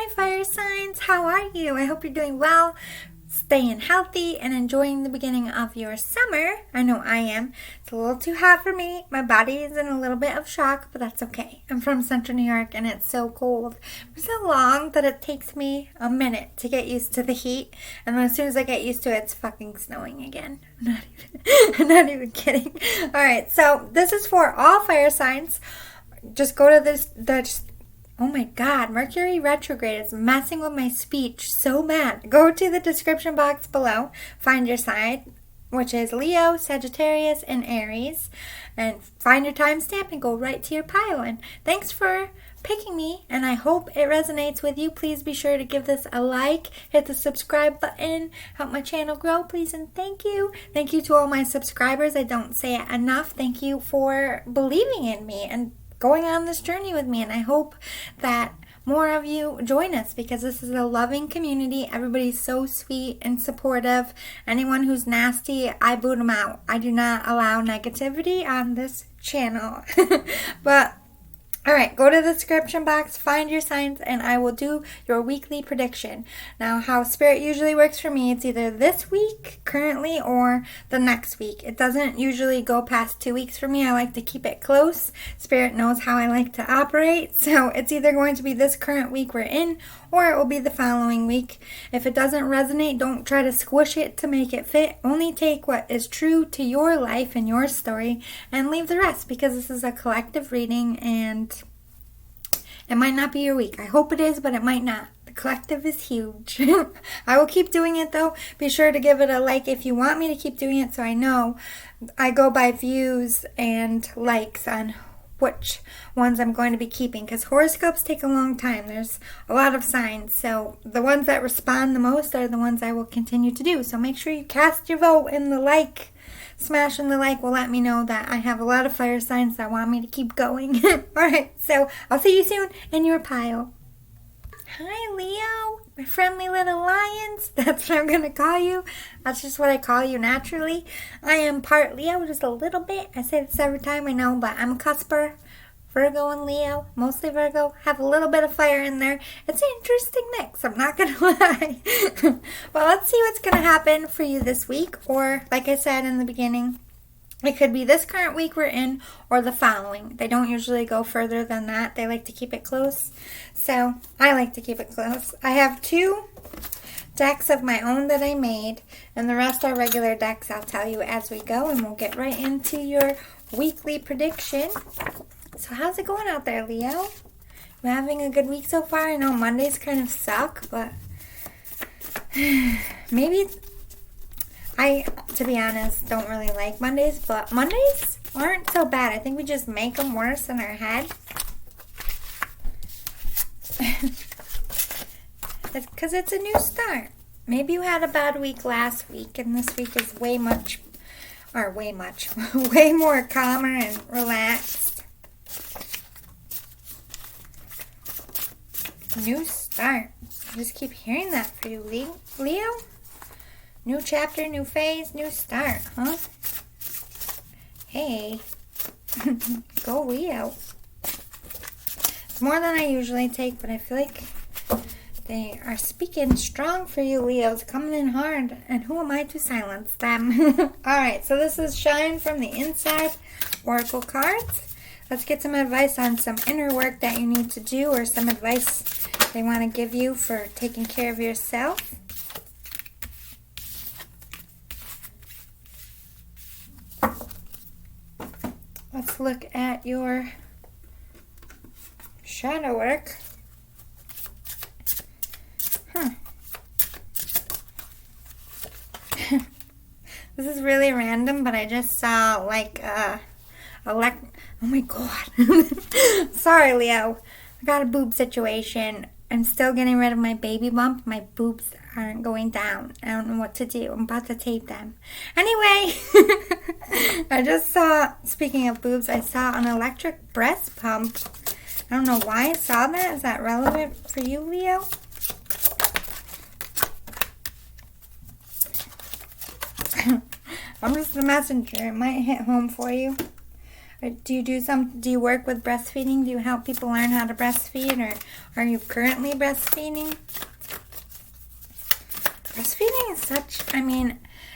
Hi fire signs, how are you? I hope you're doing well, staying healthy, and enjoying the beginning of your summer. I know I am. It's a little too hot for me. My body is in a little bit of shock, but that's okay. I'm from Central New York and it's so cold for so long that it takes me a minute to get used to the heat. And then as soon as I get used to it, it's fucking snowing again. I'm not even kidding. Alright, so this is for all fire signs. Just go to this, oh my god, Mercury retrograde is messing with my speech so bad. Go to the description box below, find your sign, which is Leo, Sagittarius, and Aries, and find your timestamp and go right to your pile. And thanks for picking me, and I hope it resonates with you. Please be sure to give this a like, hit the subscribe button, help my channel grow, please, and thank you. Thank you to all my subscribers. I don't say it enough. Thank you for believing in me and going on this journey with me, and I hope that more of you join us because this is a loving community. Everybody's so sweet and supportive. Anyone who's nasty, I boot them out. I do not allow negativity on this channel. But alright, go to the description box, find your signs, and I will do your weekly prediction. Now, how Spirit usually works for me, it's either this week, currently, or the next week. It doesn't usually go past 2 weeks for me. I like to keep it close. Spirit knows how I like to operate, so it's either going to be this current week we're in, or it will be the following week. If it doesn't resonate, don't try to squish it to make it fit. Only take what is true to your life and your story, and leave the rest, because this is a collective reading, and it might not be your week. I hope it is, but it might not. The collective is huge. I will keep doing it though. Be sure to give it a like if you want me to keep doing it, so I know. I go by views and likes on which ones I'm going to be keeping, because horoscopes take a long time. There's a lot of signs, so the ones that respond the most are the ones I will continue to do. So make sure you cast your vote in the like. Smashing the like will let me know that I have a lot of fire signs that want me to keep going. Alright, so I'll see you soon in your pile. Hi Leo, my friendly little lions. That's what I'm going to call you. That's just what I call you naturally. I am part Leo, just a little bit. I say this every time, I know, but I'm a cusper. Virgo and Leo, mostly Virgo, have a little bit of fire in there. It's an interesting mix, I'm not going to lie. Well, let's see what's going to happen for you this week, or like I said in the beginning, it could be this current week we're in or the following. They don't usually go further than that. They like to keep it close, so I like to keep it close. I have 2 decks of my own that I made, and the rest are regular decks. I'll tell you as we go, and we'll get right into your weekly prediction. So how's it going out there, Leo? You having a good week so far? I know Mondays kind of suck, but maybe to be honest, don't really like Mondays, but Mondays aren't so bad. I think we just make them worse in our head. Because it's a new start. Maybe you had a bad week last week, and this week is way more calmer and relaxed. New start. I just keep hearing that for you, Leo. New chapter, new phase, new start, huh? Hey. Go Leo. It's more than I usually take, but I feel like they are speaking strong for you, Leos. Coming in hard. And who am I to silence them? Alright, so this is Shine from the Inside Oracle cards. Let's get some advice on some inner work that you need to do, or some advice they want to give you for taking care of yourself. Let's look at your shadow work. This is really random, but I just saw like oh my god. Sorry, Leo. I got a boob situation. I'm still getting rid of my baby bump. My boobs aren't going down. I don't know what to do. I'm about to tape them. Anyway, I just saw, speaking of boobs, I saw an electric breast pump. I don't know why I saw that. Is that relevant for you, Leo? I'm just the messenger. It might hit home for you. Do you work with breastfeeding? Do you help people learn how to breastfeed, or are you currently breastfeeding? Breastfeeding is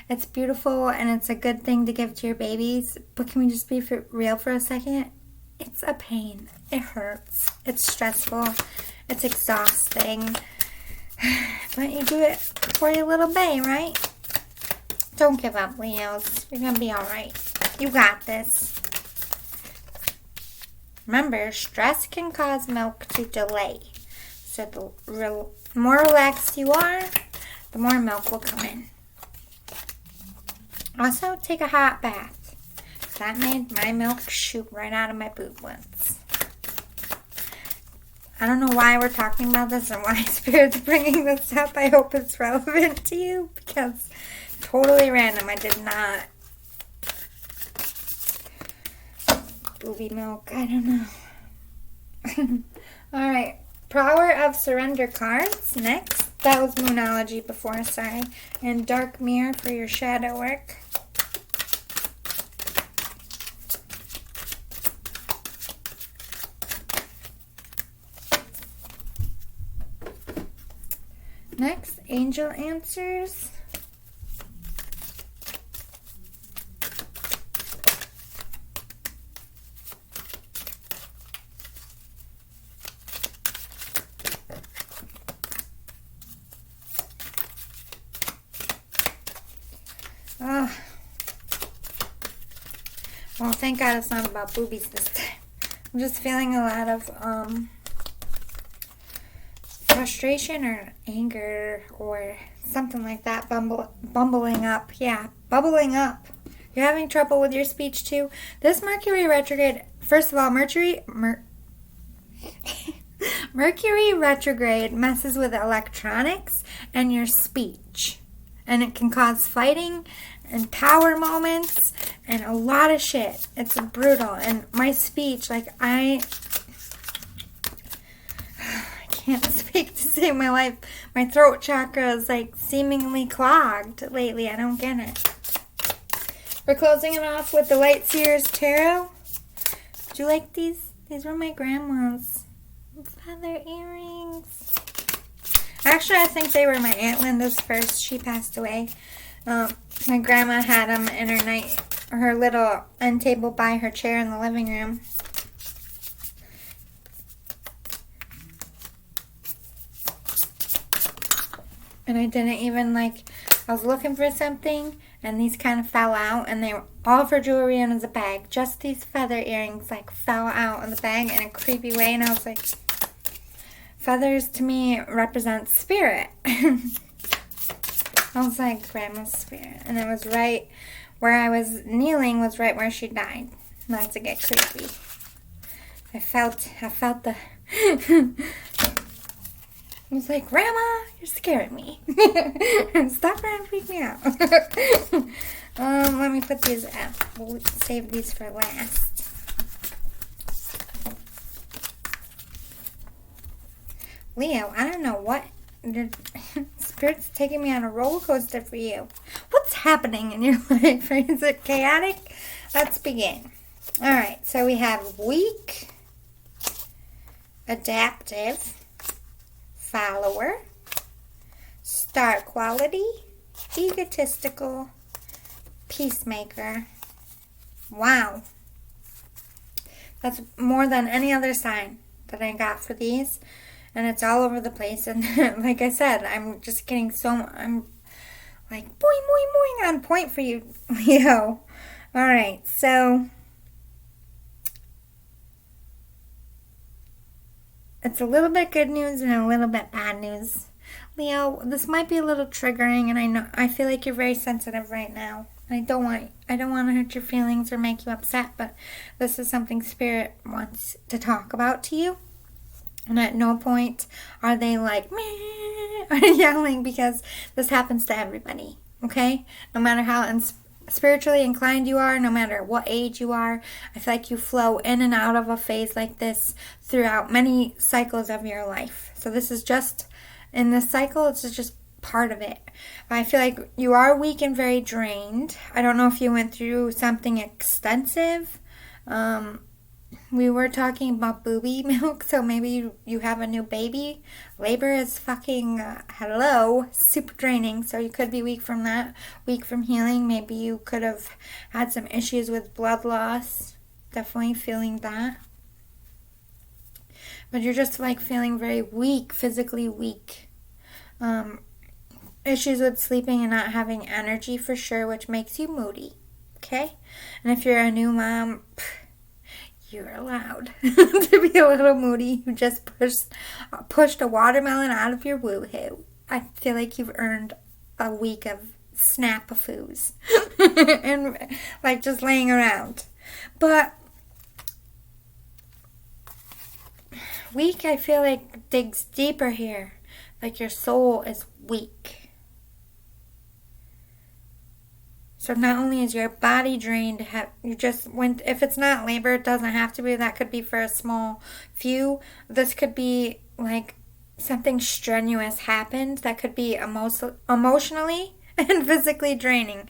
it's beautiful and it's a good thing to give to your babies, but can we just be real for a second? It's a pain. It hurts. It's stressful. It's exhausting. But you do it for your little bae, right? Don't give up, Leos. You're going to be all right. You got this. Remember, stress can cause milk to delay. So the more relaxed you are, the more milk will come in. Also, take a hot bath. That made my milk shoot right out of my boob once. I don't know why we're talking about this and why Spirit's bringing this up. I hope it's relevant to you because totally random. I did not. Booby milk. I don't know. Alright. Power of Surrender cards. Next. That was Moonology before, sorry. And Dark Mirror for your shadow work. Next, Angel Answers. Well, thank God it's not about boobies this time. I'm just feeling a lot of frustration or anger or something like that bumbling up. Yeah, bubbling up. You're having trouble with your speech too. This Mercury retrograde, first of all, Mercury retrograde messes with electronics and your speech. And it can cause fighting and power moments and a lot of shit. It's brutal. And my speech, I can't speak to save my life. My throat chakra is seemingly clogged lately. I don't get it. We're closing it off with the Light Seers Tarot. Do you like these? These were my grandma's feather earrings. Actually, I think they were my Aunt Linda's first. She passed away. My grandma had them in her little end table by her chair in the living room. And I didn't even I was looking for something and these kind of fell out and they were all of her jewelry in a bag. Just these feather earrings fell out in the bag in a creepy way and I was like, feathers to me represent spirit. I was like, Grandma's spirit. And it was right where I was kneeling was right where she died. Not to get creepy. I felt the... I was like, Grandma, you're scaring me. Stop trying to freak me out. Let me put these out. We'll save these for last. Leo, I don't know what... Spirit's taking me on a roller coaster for you. What's happening in your life? Is it chaotic? Let's begin. Alright, so we have weak, adaptive, follower, star quality, egotistical, peacemaker. Wow. That's more than any other sign that I got for these. And it's all over the place. And like I said, I'm just getting I'm boing, boing, boing on point for you, Leo. All right, so it's a little bit good news and a little bit bad news. Leo, this might be a little triggering, and I feel like you're very sensitive right now. I don't want to hurt your feelings or make you upset, but this is something Spirit wants to talk about to you. And at no point are they meh, or yelling, because this happens to everybody, okay? No matter how spiritually inclined you are, no matter what age you are, I feel like you flow in and out of a phase like this throughout many cycles of your life. So this is just, in this cycle, it's just part of it. I feel like you are weak and very drained. I don't know if you went through something extensive We were talking about booby milk, so maybe you have a new baby. Labor is fucking, super draining, so you could be weak from that, weak from healing. Maybe you could have had some issues with blood loss. Definitely feeling that. But you're just like feeling very weak, physically weak. Issues with sleeping and not having energy for sure, which makes you moody. Okay? And if you're a new mom, you're allowed to be a little moody. You just pushed a watermelon out of your woo-hoo. I feel like you've earned a week of snap-a-foos. And like just laying around. But weak, I feel like, digs deeper here. Like your soul is weak. So not only is your body drained, if it's not labor, it doesn't have to be. That could be for a small few. This could be like something strenuous happened. That could be emotionally and physically draining.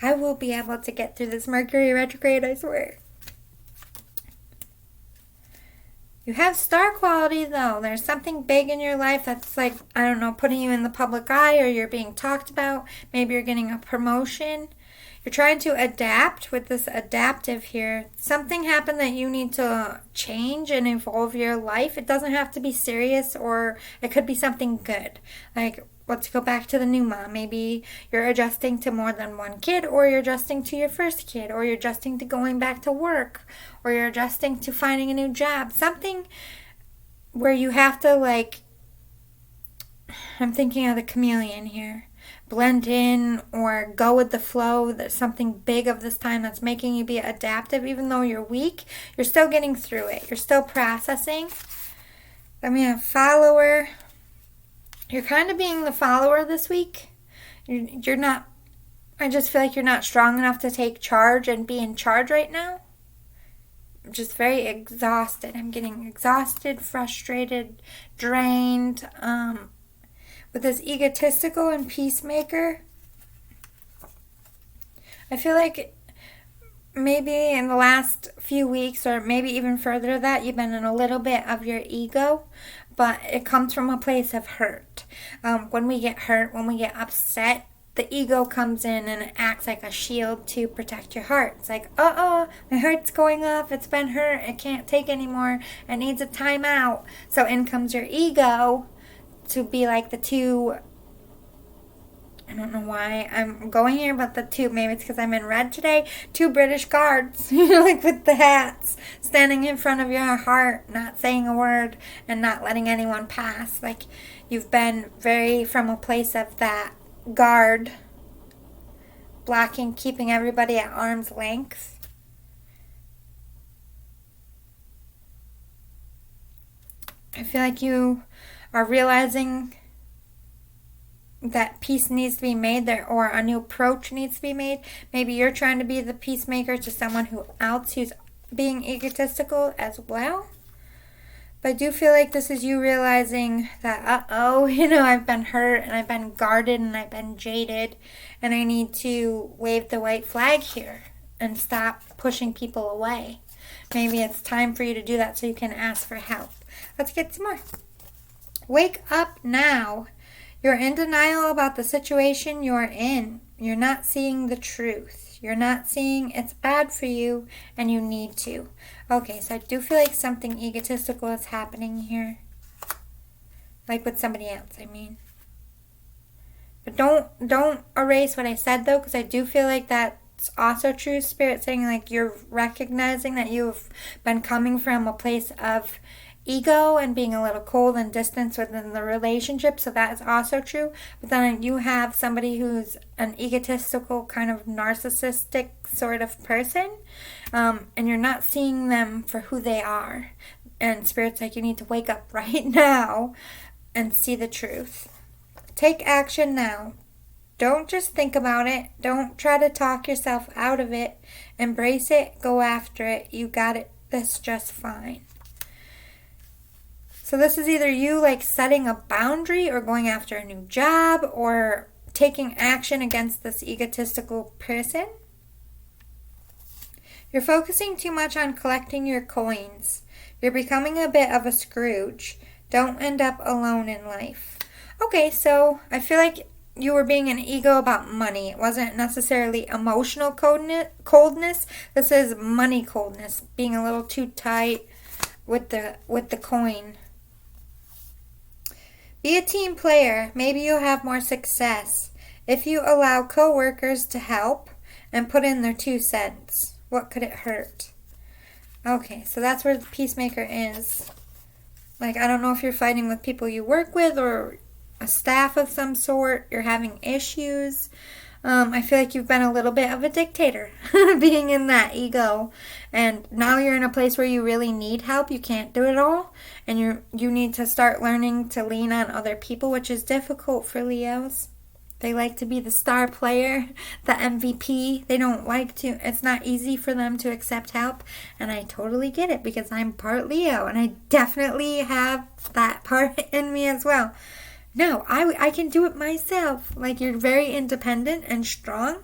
I will be able to get through this Mercury retrograde, I swear. You have star quality, though. There's something big in your life that's like, I don't know, putting you in the public eye, or you're being talked about. Maybe you're getting a promotion. You're trying to adapt with this adaptive here. Something happened that you need to change and evolve your life. It doesn't have to be serious, or it could be something good. Like, let's go back to the new mom. Maybe you're adjusting to more than one kid, or you're adjusting to your first kid, or you're adjusting to going back to work, or you're adjusting to finding a new job. Something where you have to, like, I'm thinking of the chameleon here. Blend in or go with the flow. There's something big of this time that's making you be adaptive. Even though you're weak, you're still getting through it. You're still processing. Then we have follower. You're kind of being the follower this week. You're not, I just feel like you're not strong enough to take charge and be in charge right now. I'm just very exhausted. I'm getting exhausted, frustrated, drained. With this egotistical and peacemaker, I feel like maybe in the last few weeks, or maybe even further than that, you've been in a little bit of your ego, but it comes from a place of hurt. When we get hurt, when we get upset, the ego comes in and it acts like a shield to protect your heart. It's like, my heart's going off. It's been hurt. It can't take anymore. It needs a timeout. So in comes your ego to be like the two, I don't know why I'm going here, but the two, maybe it's because I'm in red today, two British guards, like with the hats, standing in front of your heart, not saying a word and not letting anyone pass. Like you've been very from a place of that guard, blocking, keeping everybody at arm's length. I feel like you are realizing that peace needs to be made there, or a new approach needs to be made. Maybe you're trying to be the peacemaker to someone else who's being egotistical as well. But I do feel like this is you realizing that, I've been hurt and I've been guarded and I've been jaded, and I need to wave the white flag here and stop pushing people away. Maybe it's time for you to do that so you can ask for help. Let's get some more. Wake up now. You're in denial about the situation you're in. You're not seeing the truth. You're not seeing it's bad for you and you need to. Okay, so I do feel like something egotistical is happening here. Like with somebody else, I mean. But don't erase what I said though, because I do feel like that's also true. Spirit saying like you're recognizing that you've been coming from a place of ego and being a little cold and distant within the relationship, so that is also true. But then you have somebody who's an egotistical kind of narcissistic sort of person, and you're not seeing them for who they are, and Spirit's like you need to wake up right now and see the truth. Take action now. Don't just think about it. Don't try to talk yourself out of it. Embrace it. Go after it. You got it. This just fine. So this is either you like setting a boundary or going after a new job or taking action against this egotistical person. You're focusing too much on collecting your coins. You're becoming a bit of a Scrooge. Don't end up alone in life. Okay, so I feel like you were being an ego about money. It wasn't necessarily emotional coldness. This is money coldness, being a little too tight with the coin. Be a team player. Maybe you'll have more success if you allow coworkers to help and put in their 2 cents. What could it hurt? Okay, so that's where the peacemaker is. Like, I don't know if you're fighting with people you work with or a staff of some sort. You're having issues. I feel like you've been a little bit of a dictator being in that ego. And now you're in a place where you really need help. You can't do it all. And you need to start learning to lean on other people, which is difficult for Leos. They like to be the star player, the MVP. They don't like to, it's not easy for them to accept help. And I totally get it because I'm part Leo and I definitely have that part in me as well. No, I can do it myself. Like, you're very independent and strong.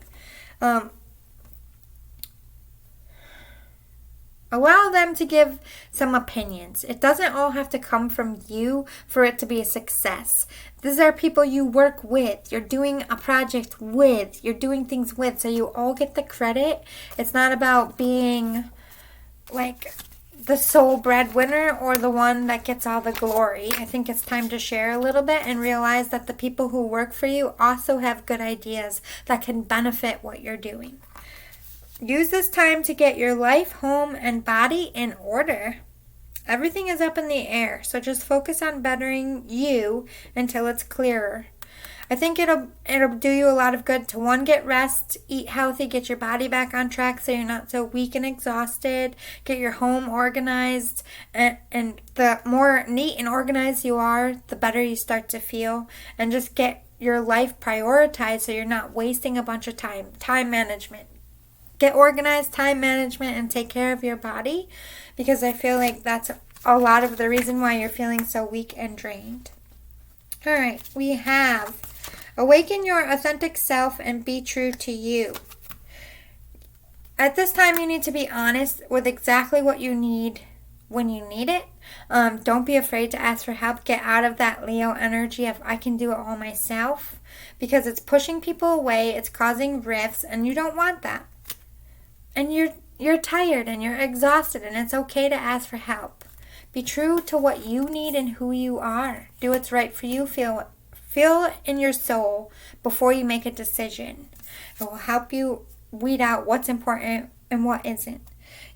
Allow them to give some opinions. It doesn't all have to come from you for it to be a success. These are people you work with. You're doing a project with. You're doing things with. So you all get the credit. It's not about being like the sole breadwinner or the one that gets all the glory. I think it's time to share a little bit and realize that the people who work for you also have good ideas that can benefit what you're doing. Use this time to get your life, home, and body in order. Everything is up in the air, so just focus on bettering you until it's clearer. I think it'll do you a lot of good to, 1, get rest, eat healthy, get your body back on track so you're not so weak and exhausted, get your home organized, and the more neat and organized you are, the better you start to feel, and just get your life prioritized so you're not wasting a bunch of time management. Get organized, time management, and take care of your body, because I feel like that's a lot of the reason why you're feeling so weak and drained. All right, we have awaken your authentic self and be true to you. At this time, you need to be honest with exactly what you need when you need it. Don't be afraid to ask for help. Get out of that Leo energy of I can do it all myself, because it's pushing people away, it's causing rifts, and you don't want that. And you're tired and you're exhausted, and it's okay to ask for help. Be true to what you need and who you are. Do what's right for you. Feel in your soul before you make a decision. It will help you weed out what's important and what isn't.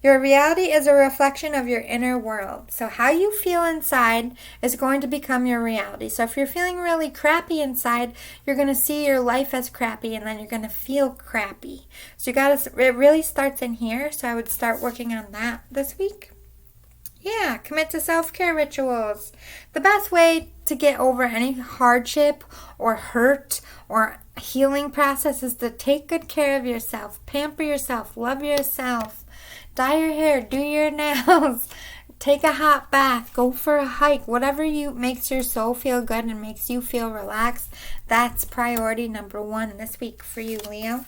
Your reality is a reflection of your inner world. So how you feel inside is going to become your reality. So if you're feeling really crappy inside, you're going to see your life as crappy, and then you're going to feel crappy. So it really starts in here. So I would start working on that this week. Yeah, commit to self-care rituals. The best way to get over any hardship or hurt or healing process is to take good care of yourself, pamper yourself, love yourself. Dye your hair, do your nails, take a hot bath, go for a hike, whatever makes your soul feel good and makes you feel relaxed. That's priority number 1 this week for you, Leo.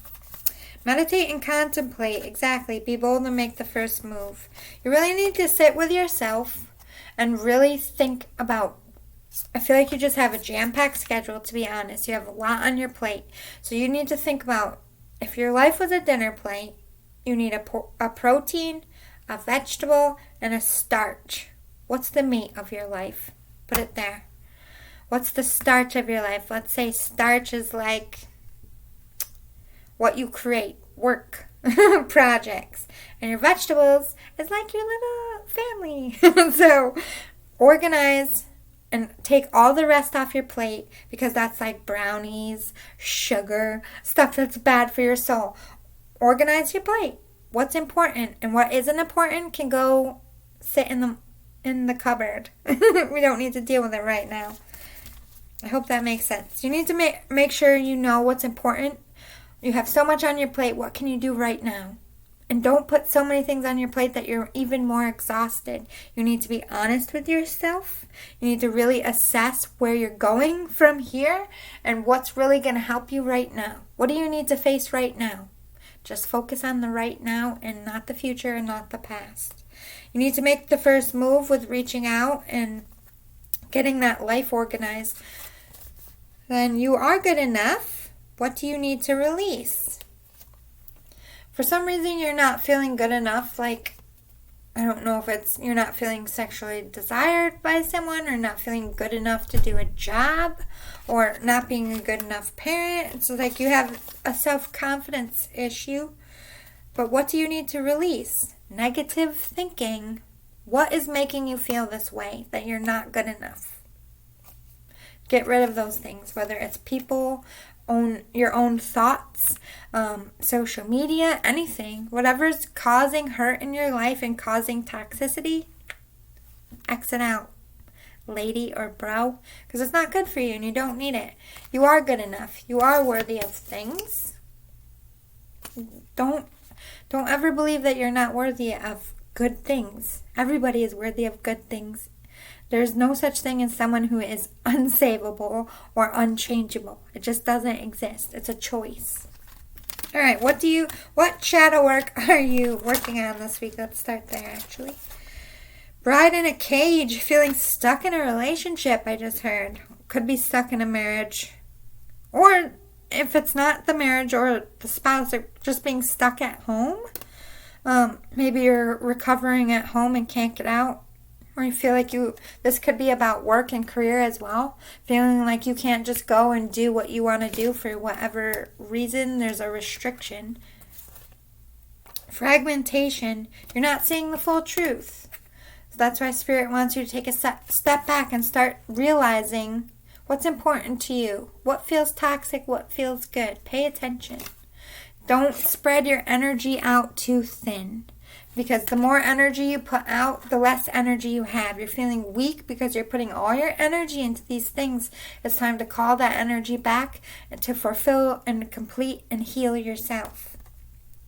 Meditate and contemplate. Exactly. Be bold and make the first move. You really need to sit with yourself and really think about, I feel like you just have a jam-packed schedule, to be honest. You have a lot on your plate. So you need to think about, if your life was a dinner plate, you need a protein, a vegetable, and a starch. What's the meat of your life? Put it there. What's the starch of your life? Let's say starch is like what you create, work, projects. And your vegetables is like your little family. So organize and take all the rest off your plate, because that's like brownies, sugar, stuff that's bad for your soul. Organize your plate. What's important and what isn't important can go sit in the cupboard. We don't need to deal with it right now. I hope that makes sense. You need to make sure you know what's important. You have so much on your plate. What can you do right now? And don't put so many things on your plate that you're even more exhausted. You need to be honest with yourself. You need to really assess where you're going from here and what's really going to help you right now. What do you need to face right now? Just focus on the right now and not the future and not the past. You need to make the first move with reaching out and getting that life organized. Then you are good enough. What do you need to release? For some reason, you're not feeling good enough. Like, I don't know if it's you're not feeling sexually desired by someone or not feeling good enough to do a job or not being a good enough parent. It's like you have a self-confidence issue. But what do you need to release? Negative thinking. What is making you feel this way, that you're not good enough? Get rid of those things, whether it's people, your own thoughts, social media, anything. Whatever's causing hurt in your life and causing toxicity, exit out, lady or bro, because it's not good for you and you don't need it. You are good enough. You are worthy of things. Don't ever believe that you're not worthy of good things. Everybody is worthy of good things. There's no such thing as someone who is unsavable or unchangeable. It just doesn't exist. It's a choice. All right, what shadow work are you working on this week? Let's start there, actually. Bride in a cage, feeling stuck in a relationship, I just heard. Could be stuck in a marriage. Or if it's not the marriage or the spouse, they're just being stuck at home. Maybe you're recovering at home and can't get out. Or you feel like this could be about work and career as well. Feeling like you can't just go and do what you want to do for whatever reason. There's a restriction. Fragmentation. You're not seeing the full truth. So that's why Spirit wants you to take a step back and start realizing what's important to you. What feels toxic, what feels good. Pay attention. Don't spread your energy out too thin. Because the more energy you put out, the less energy you have. You're feeling weak because you're putting all your energy into these things. It's time to call that energy back and to fulfill and complete and heal yourself.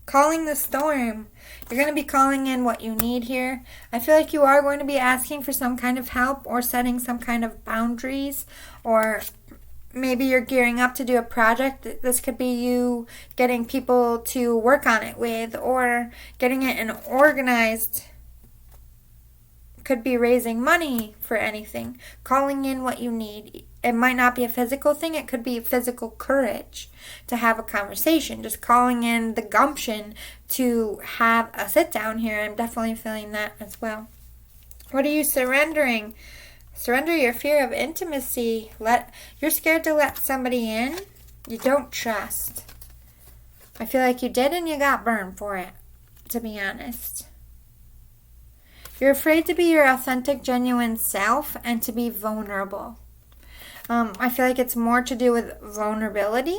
Calling the storm. You're going to be calling in what you need here. I feel like you are going to be asking for some kind of help or setting some kind of boundaries, or maybe you're gearing up to do a project. This could be you getting people to work on it with, or getting it in organized. Could be raising money for anything. Calling in what you need. It might not be a physical thing. It could be physical courage to have a conversation. Just calling in the gumption to have a sit down here. I'm definitely feeling that as well. What are you surrendering? Surrender your fear of intimacy. You're scared to let somebody in you don't trust. I feel like you did and you got burned for it, to be honest. You're afraid to be your authentic, genuine self and to be vulnerable. I feel like it's more to do with vulnerability.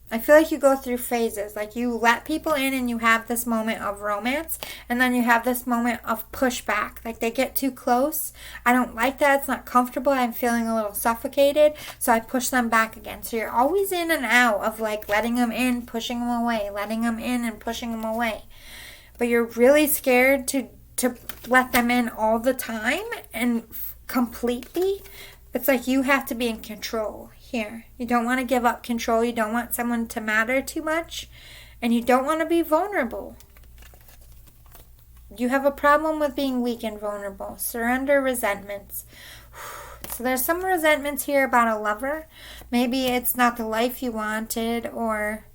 I feel like you go through phases. Like you let people in and you have this moment of romance. And then you have this moment of pushback. Like they get too close. I don't like that. It's not comfortable. I'm feeling a little suffocated. So I push them back again. So you're always in and out of like letting them in, pushing them away. Letting them in and pushing them away. But you're really scared to let them in all the time and completely. It's like you have to be in control here. You don't want to give up control. You don't want someone to matter too much. And you don't want to be vulnerable. You have a problem with being weak and vulnerable. Surrender resentments. So there's some resentments here about a lover. Maybe it's not the life you wanted, or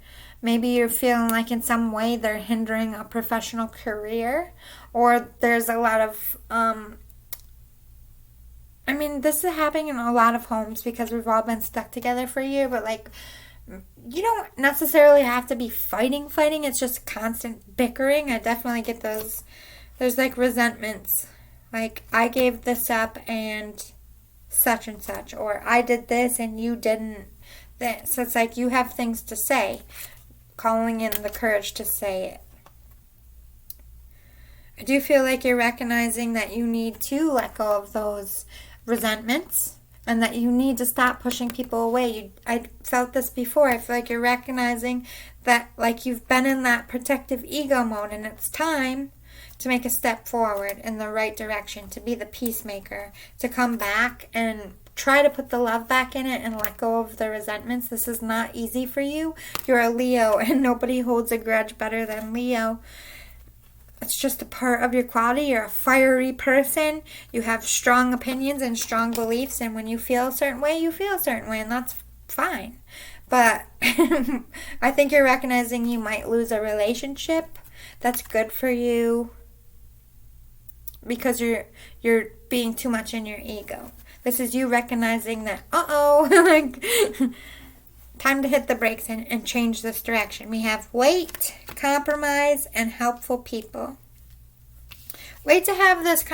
maybe you're feeling like in some way they're hindering a professional career, or there's a lot of this is happening in a lot of homes because we've all been stuck together for a year, but like, you don't necessarily have to be fighting. It's just constant bickering. I definitely get those. There's like resentments. Like, I gave this up and such, or I did this and you didn't. So it's like you have things to say. Calling in the courage to say it. I do feel like you're recognizing that you need to let go of those resentments and that you need to stop pushing people away. I felt this before. I feel like you're recognizing that like you've been in that protective ego mode and it's time to make a step forward in the right direction, to be the peacemaker, to come back and try to put the love back in it and let go of the resentments. This is not easy for you. You're a Leo, and nobody holds a grudge better than Leo. It's just a part of your quality. You're a fiery person. You have strong opinions and strong beliefs, and when you feel a certain way, you feel a certain way, and that's fine. But I think you're recognizing you might lose a relationship. That's good for you because you're being too much in your ego. This is you recognizing that, like, time to hit the brakes and change this direction. We have wait, compromise, and helpful people. Wait to have this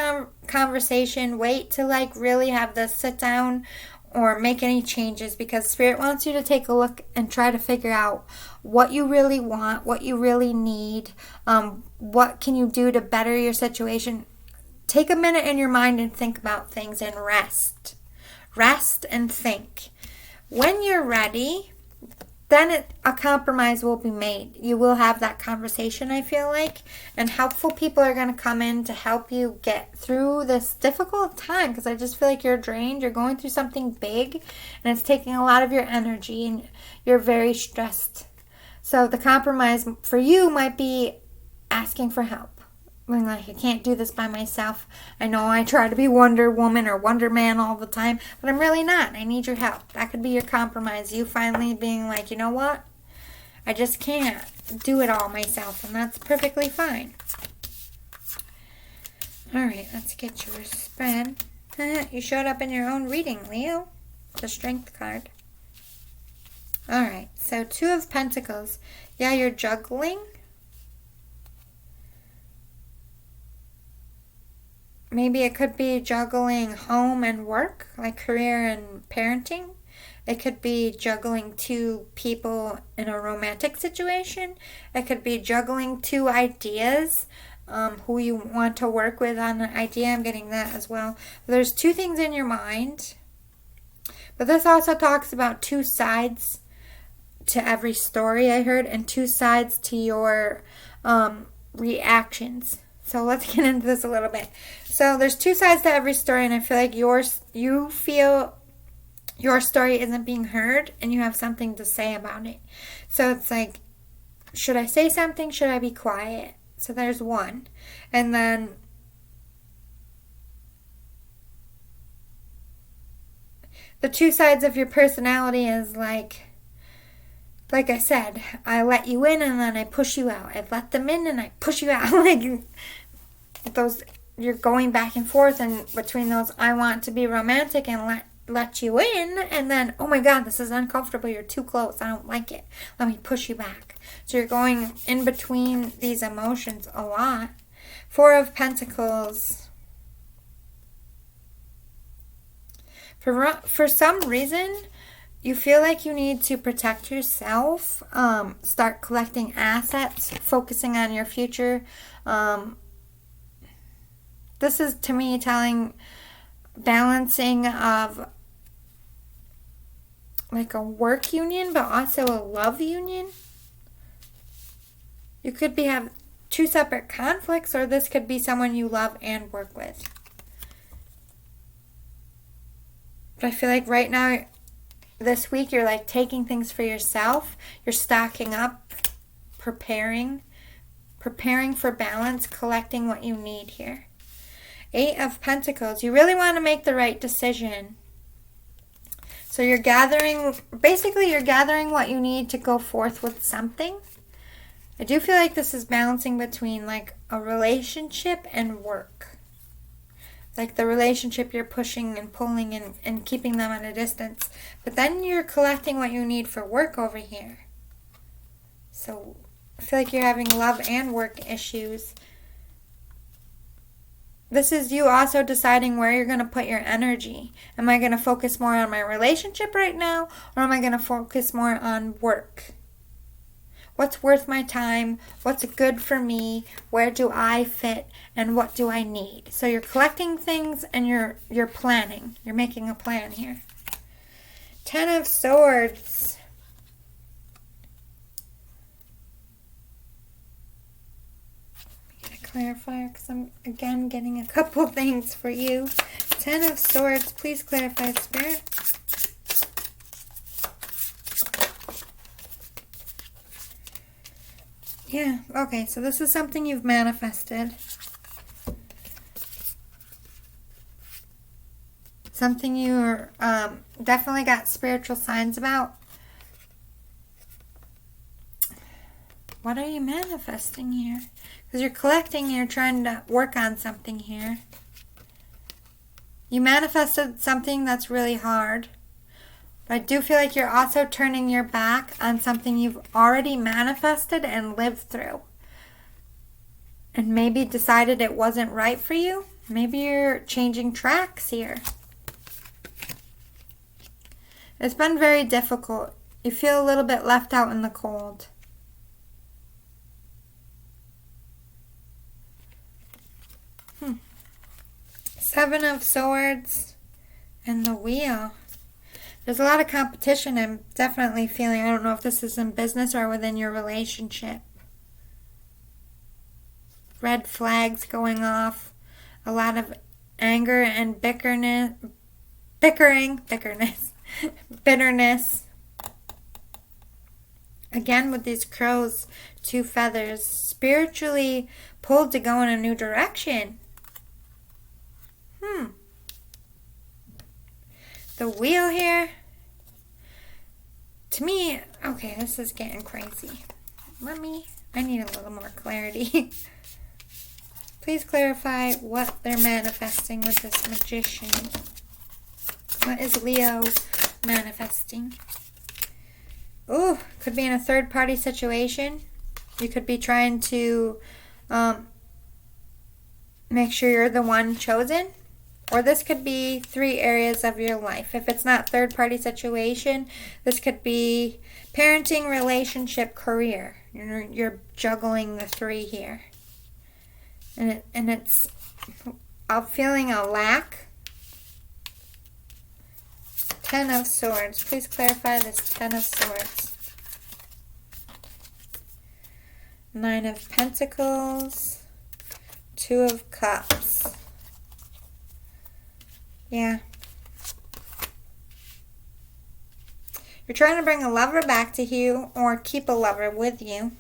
conversation. Wait to, like, really have this sit down or make any changes, because Spirit wants you to take a look and try to figure out what you really want, what you really need, what can you do to better your situation. Take a minute in your mind and think about things and rest. Rest and think. When you're ready, then a compromise will be made. You will have that conversation, I feel like, and helpful people are going to come in to help you get through this difficult time, because I just feel like you're drained. You're going through something big, and it's taking a lot of your energy, and you're very stressed. So the compromise for you might be asking for help. I'm like, I can't do this by myself. I know I try to be Wonder Woman or Wonder Man all the time, but I'm really not. I need your help. That could be your compromise. You finally being like, you know what? I just can't do it all myself, and that's perfectly fine. All right, let's get your spread. You showed up in your own reading, Leo. The Strength card. All right, so 2 of Pentacles. Yeah, you're juggling. Maybe it could be juggling home and work, like career and parenting. It could be juggling 2 people in a romantic situation. It could be juggling 2 ideas, who you want to work with on an idea. I'm getting that as well. There's 2 things in your mind. But this also talks about 2 sides to every story I heard, and 2 sides to your reactions. So let's get into this a little bit. So there's 2 sides to every story, and I feel like you feel your story isn't being heard, and you have something to say about it. So it's like, should I say something? Should I be quiet? So there's one. And then the 2 sides of your personality is like I said, I let you in and then I push you out. I let them in and I push you out. Like those, you're going back and forth, and between those, I want to be romantic and let you in, and then, oh my God, this is uncomfortable. You're too close. I don't like it. Let me push you back. So you're going in between these emotions a lot. 4 of Pentacles. For some reason, you feel like you need to protect yourself, start collecting assets, focusing on your future. This is, to me, telling balancing of like a work union, but also a love union. You could have 2 separate conflicts, or this could be someone you love and work with. But I feel like right now, this week, you're like taking things for yourself. You're stocking up, preparing for balance, collecting what you need here. 8 of Pentacles. You really want to make the right decision. So you're gathering what you need to go forth with something. I do feel like this is balancing between like a relationship and work. Like the relationship, you're pushing and pulling and keeping them at a distance. But then you're collecting what you need for work over here. So I feel like you're having love and work issues. This is you also deciding where you're going to put your energy. Am I going to focus more on my relationship right now, or am I going to focus more on work? What's worth my time? What's good for me? Where do I fit? And what do I need? So you're collecting things and you're planning. You're making a plan here. 10 of Swords. Clarifier, because I'm again getting a couple things for you. Ten of Swords. Please clarify, Spirit. Yeah, okay, so this is something you've manifested. Something you're definitely got spiritual signs about. What are you manifesting here? Because you're collecting, you're trying to work on something here. You manifested something that's really hard. But I do feel like you're also turning your back on something you've already manifested and lived through. And maybe decided it wasn't right for you. Maybe you're changing tracks here. It's been very difficult. You feel a little bit left out in the cold. Seven of Swords and the Wheel. There's a lot of competition I'm definitely feeling. I don't know if this is in business or within your relationship. Red flags going off. A lot of anger and bitterness. Again, with these crows, 2 feathers. Spiritually pulled to go in a new direction. The Wheel here. To me, okay, this is getting crazy. I need a little more clarity. Please clarify what they're manifesting with this Magician. What is Leo manifesting? Oh, could be in a third-party situation. You could be trying to make sure you're the one chosen. Or this could be 3 areas of your life. If it's not third-party situation, this could be parenting, relationship, career. You're juggling the 3 here. And it's I'm feeling a lack. 10 of Swords. Please clarify this 10 of Swords. 9 of Pentacles. 2 of Cups. Yeah. You're trying to bring a lover back to you or keep a lover with you.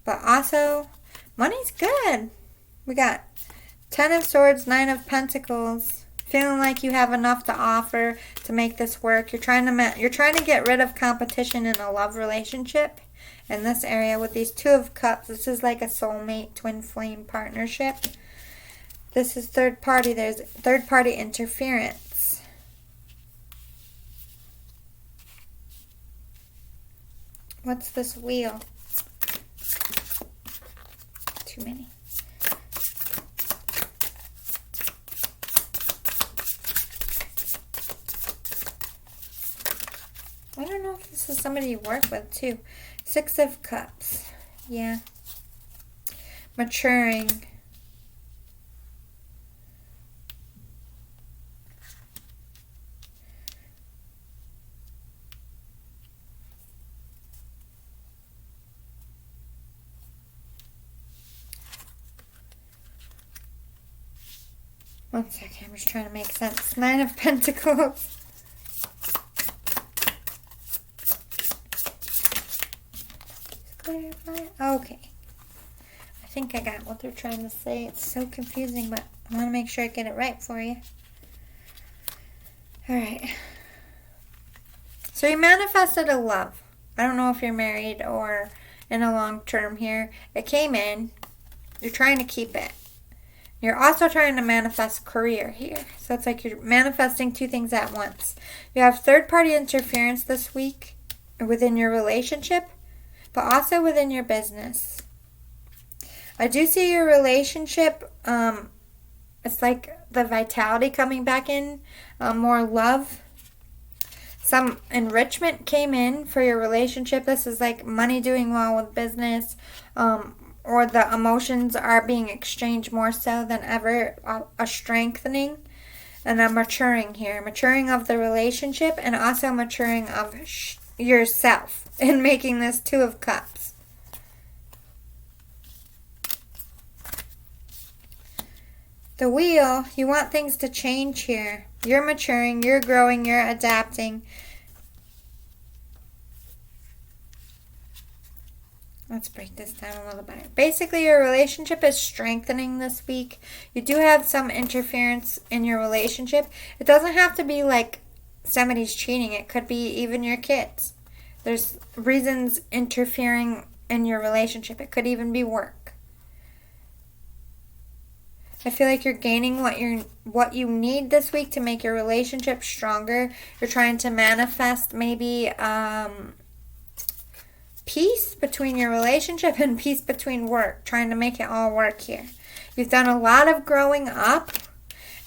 But also, money's good. We got 10 of Swords, 9 of Pentacles. Feeling like you have enough to offer to make this work. You're trying to get rid of competition in a love relationship in this area with these 2 of Cups. This is like a soulmate, twin flame partnership. This is third party. There's third party interference. What's this Wheel? Too many. I don't know if this is somebody you work with too. 6 of Cups. Yeah. Maturing. One second, I'm just trying to make sense. 9 of Pentacles. Okay. I think I got what they're trying to say. It's so confusing, but I want to make sure I get it right for you. Alright. So you manifested a love. I don't know if you're married or in a long term here. It came in. You're trying to keep it. You're also trying to manifest career here. So it's like you're manifesting 2 things at once. You have third-party interference this week within your relationship, but also within your business. I do see your relationship, it's like the vitality coming back in, more love. Some enrichment came in for your relationship. This is like money doing well with business, or the emotions are being exchanged more so than ever, a strengthening and a maturing here. Maturing of the relationship and also maturing of yourself in making this 2 of Cups. The wheel, you want things to change here. You're maturing, you're growing, you're adapting. Let's break this down a little better. Basically, your relationship is strengthening this week. You do have some interference in your relationship. It doesn't have to be like somebody's cheating. It could be even your kids. There's reasons interfering in your relationship. It could even be work. I feel like you're gaining what you need this week to make your relationship stronger. You're trying to manifest maybe peace between your relationship and peace between work, trying to make it all work here. You've done a lot of growing up,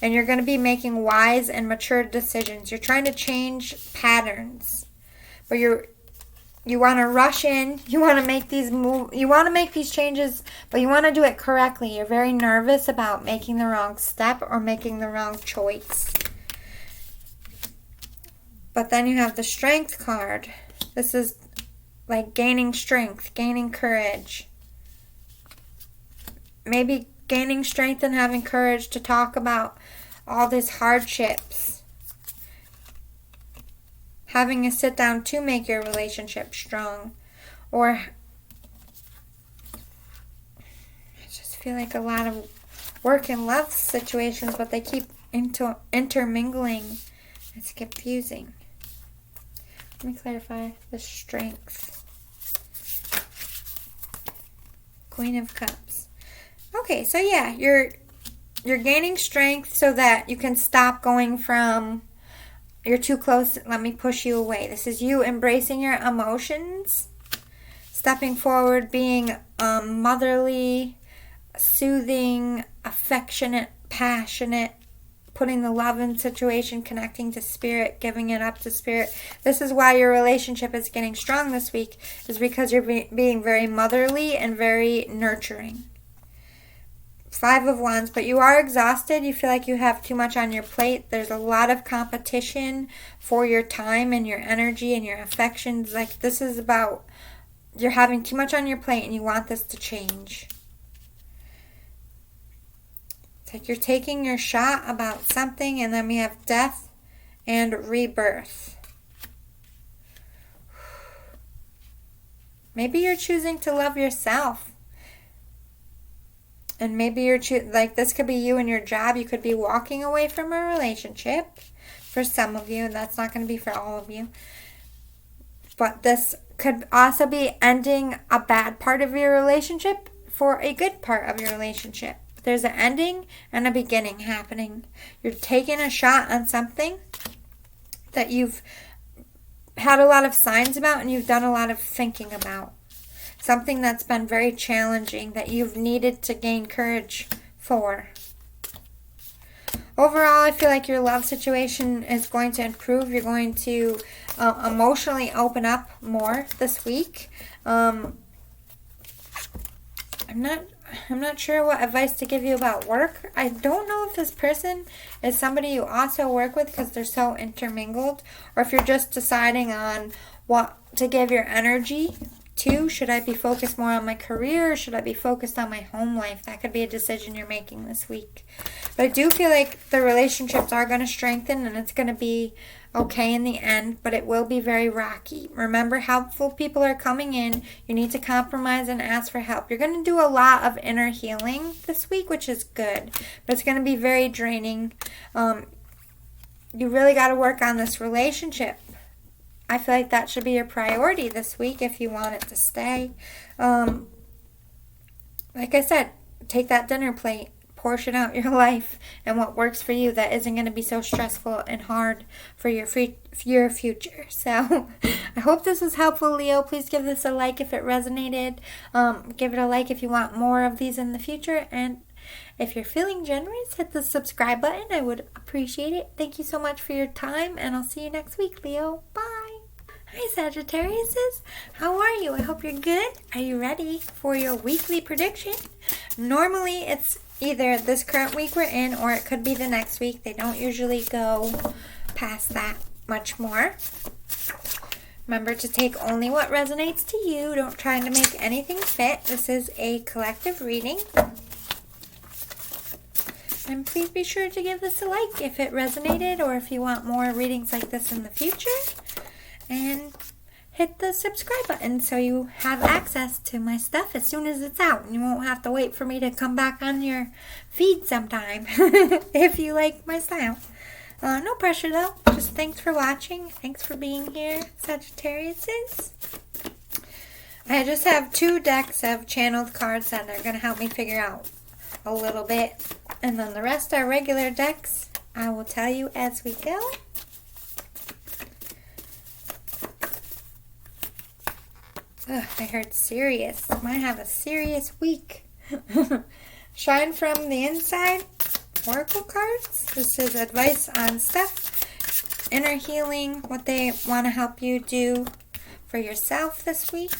and you're going to be making wise and mature decisions. You're trying to change patterns, but you want to rush in. You want to make these changes, but you want to do it correctly. You're very nervous about making the wrong step or making the wrong choice. But then you have the Strength card. This is like gaining strength, gaining courage. Maybe gaining strength and having courage to talk about all these hardships. Having a sit down to make your relationship strong. Or I just feel like a lot of work and love situations, but they keep intermingling. It's confusing. Let me clarify the Strength. Queen of Cups. Okay, so yeah, you're gaining strength so that you can stop going from you're too close, let me push you away. This is you embracing your emotions, stepping forward, being motherly, soothing, affectionate, passionate, putting the love in situation, connecting to spirit, giving it up to spirit. This is why your relationship is getting strong this week, is because you're being very motherly and very nurturing. 5 of Wands, but you are exhausted. You feel like you have too much on your plate. There's a lot of competition for your time and your energy and your affections. Like, this is about you're having too much on your plate and you want this to change. Like you're taking your shot about something, and then we have Death and Rebirth. Maybe you're choosing to love yourself. And maybe you're like this could be you in your job. You could be walking away from a relationship for some of you, and that's not going to be for all of you. But this could also be ending a bad part of your relationship for a good part of your relationship. There's an ending and a beginning happening. You're taking a shot on something that you've had a lot of signs about and you've done a lot of thinking about. Something that's been very challenging that you've needed to gain courage for. Overall, I feel like your love situation is going to improve. You're going to emotionally open up more this week. I'm not sure what advice to give you about work. I don't know if this person is somebody you also work with because they're so intermingled, or if you're just deciding on what to give your energy to. Should I be focused more on my career, or should I be focused on my home life? That could be a decision you're making this week. But I do feel like the relationships are going to strengthen and it's going to be okay in the end, but it will be very rocky. Remember, helpful people are coming in. You need to compromise and ask for help. You're going to do a lot of inner healing this week, which is good, but it's going to be very draining. You really got to work on this relationship. I feel like that should be your priority this week if you want it to stay. Like I said, take that dinner plate, portion out your life and what works for you that isn't going to be so stressful and hard for your future. So I hope this was helpful, Leo. Please give this a like if it resonated. Give it a like if you want more of these in the future. And if you're feeling generous, hit the subscribe button. I would appreciate it. Thank you so much for your time, and I'll see you next week, Leo. Bye. Hi, Sagittarius. How are you? I hope you're good. Are you ready for your weekly prediction? Normally, it's either this current week we're in, or it could be the next week. They don't usually go past that much more. Remember to take only what resonates to you. Don't try to make anything fit. This is a collective reading. And please be sure to give this a like if it resonated or if you want more readings like this in the future. And hit the subscribe button so you have access to my stuff as soon as it's out. And you won't have to wait for me to come back on your feed sometime if you like my style. No pressure though. Just thanks for watching. Thanks for being here, Sagittariuses. I just have 2 decks of channeled cards that are going to help me figure out a little bit. And then the rest are regular decks. I will tell you as we go. Ugh, I heard serious. Might have a serious week. Shine from the inside. Oracle cards. This is advice on stuff. Inner healing. What they want to help you do for yourself this week.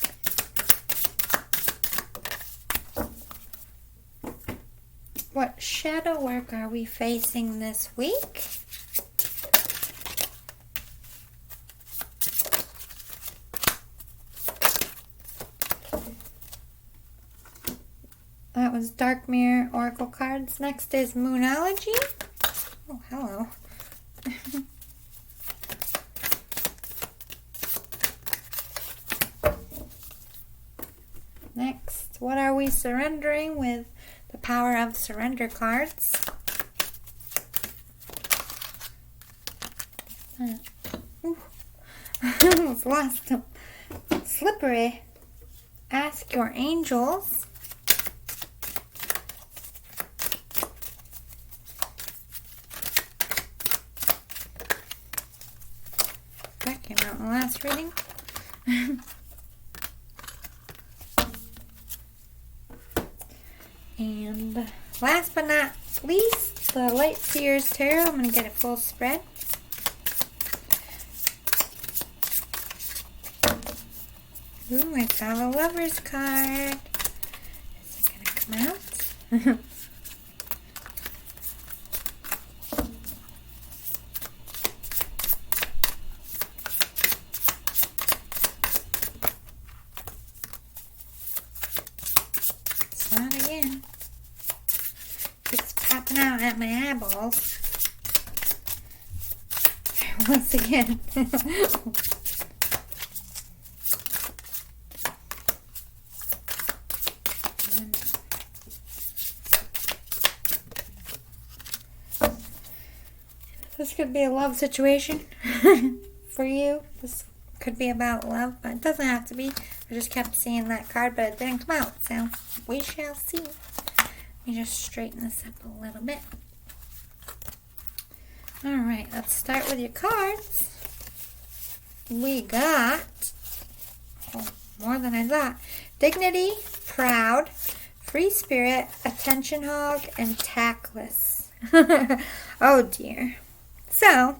What shadow work are we facing this week? That was Dark Mirror Oracle cards. Next is Moonology. Oh, hello. Next, what are we surrendering with the Power of Surrender cards? Ooh. I almost lost them. Slippery. Ask your angels. That came out in the last reading. And last but not least, the Light Seers Tarot. I'm going to get a full spread. Ooh, I got a Lover's card. Is it going to come out? It's not again. It's popping out at my eyeballs. Once again. This could be a love situation for you. This could be about love, but it doesn't have to be. I just kept seeing that card, but it didn't come out, so we shall see. Let me just straighten this up a little bit. Alright, let's start with your cards. We got, more than I thought, Dignity, Proud, Free Spirit, Attention Hog, and Tactless. Oh dear. So,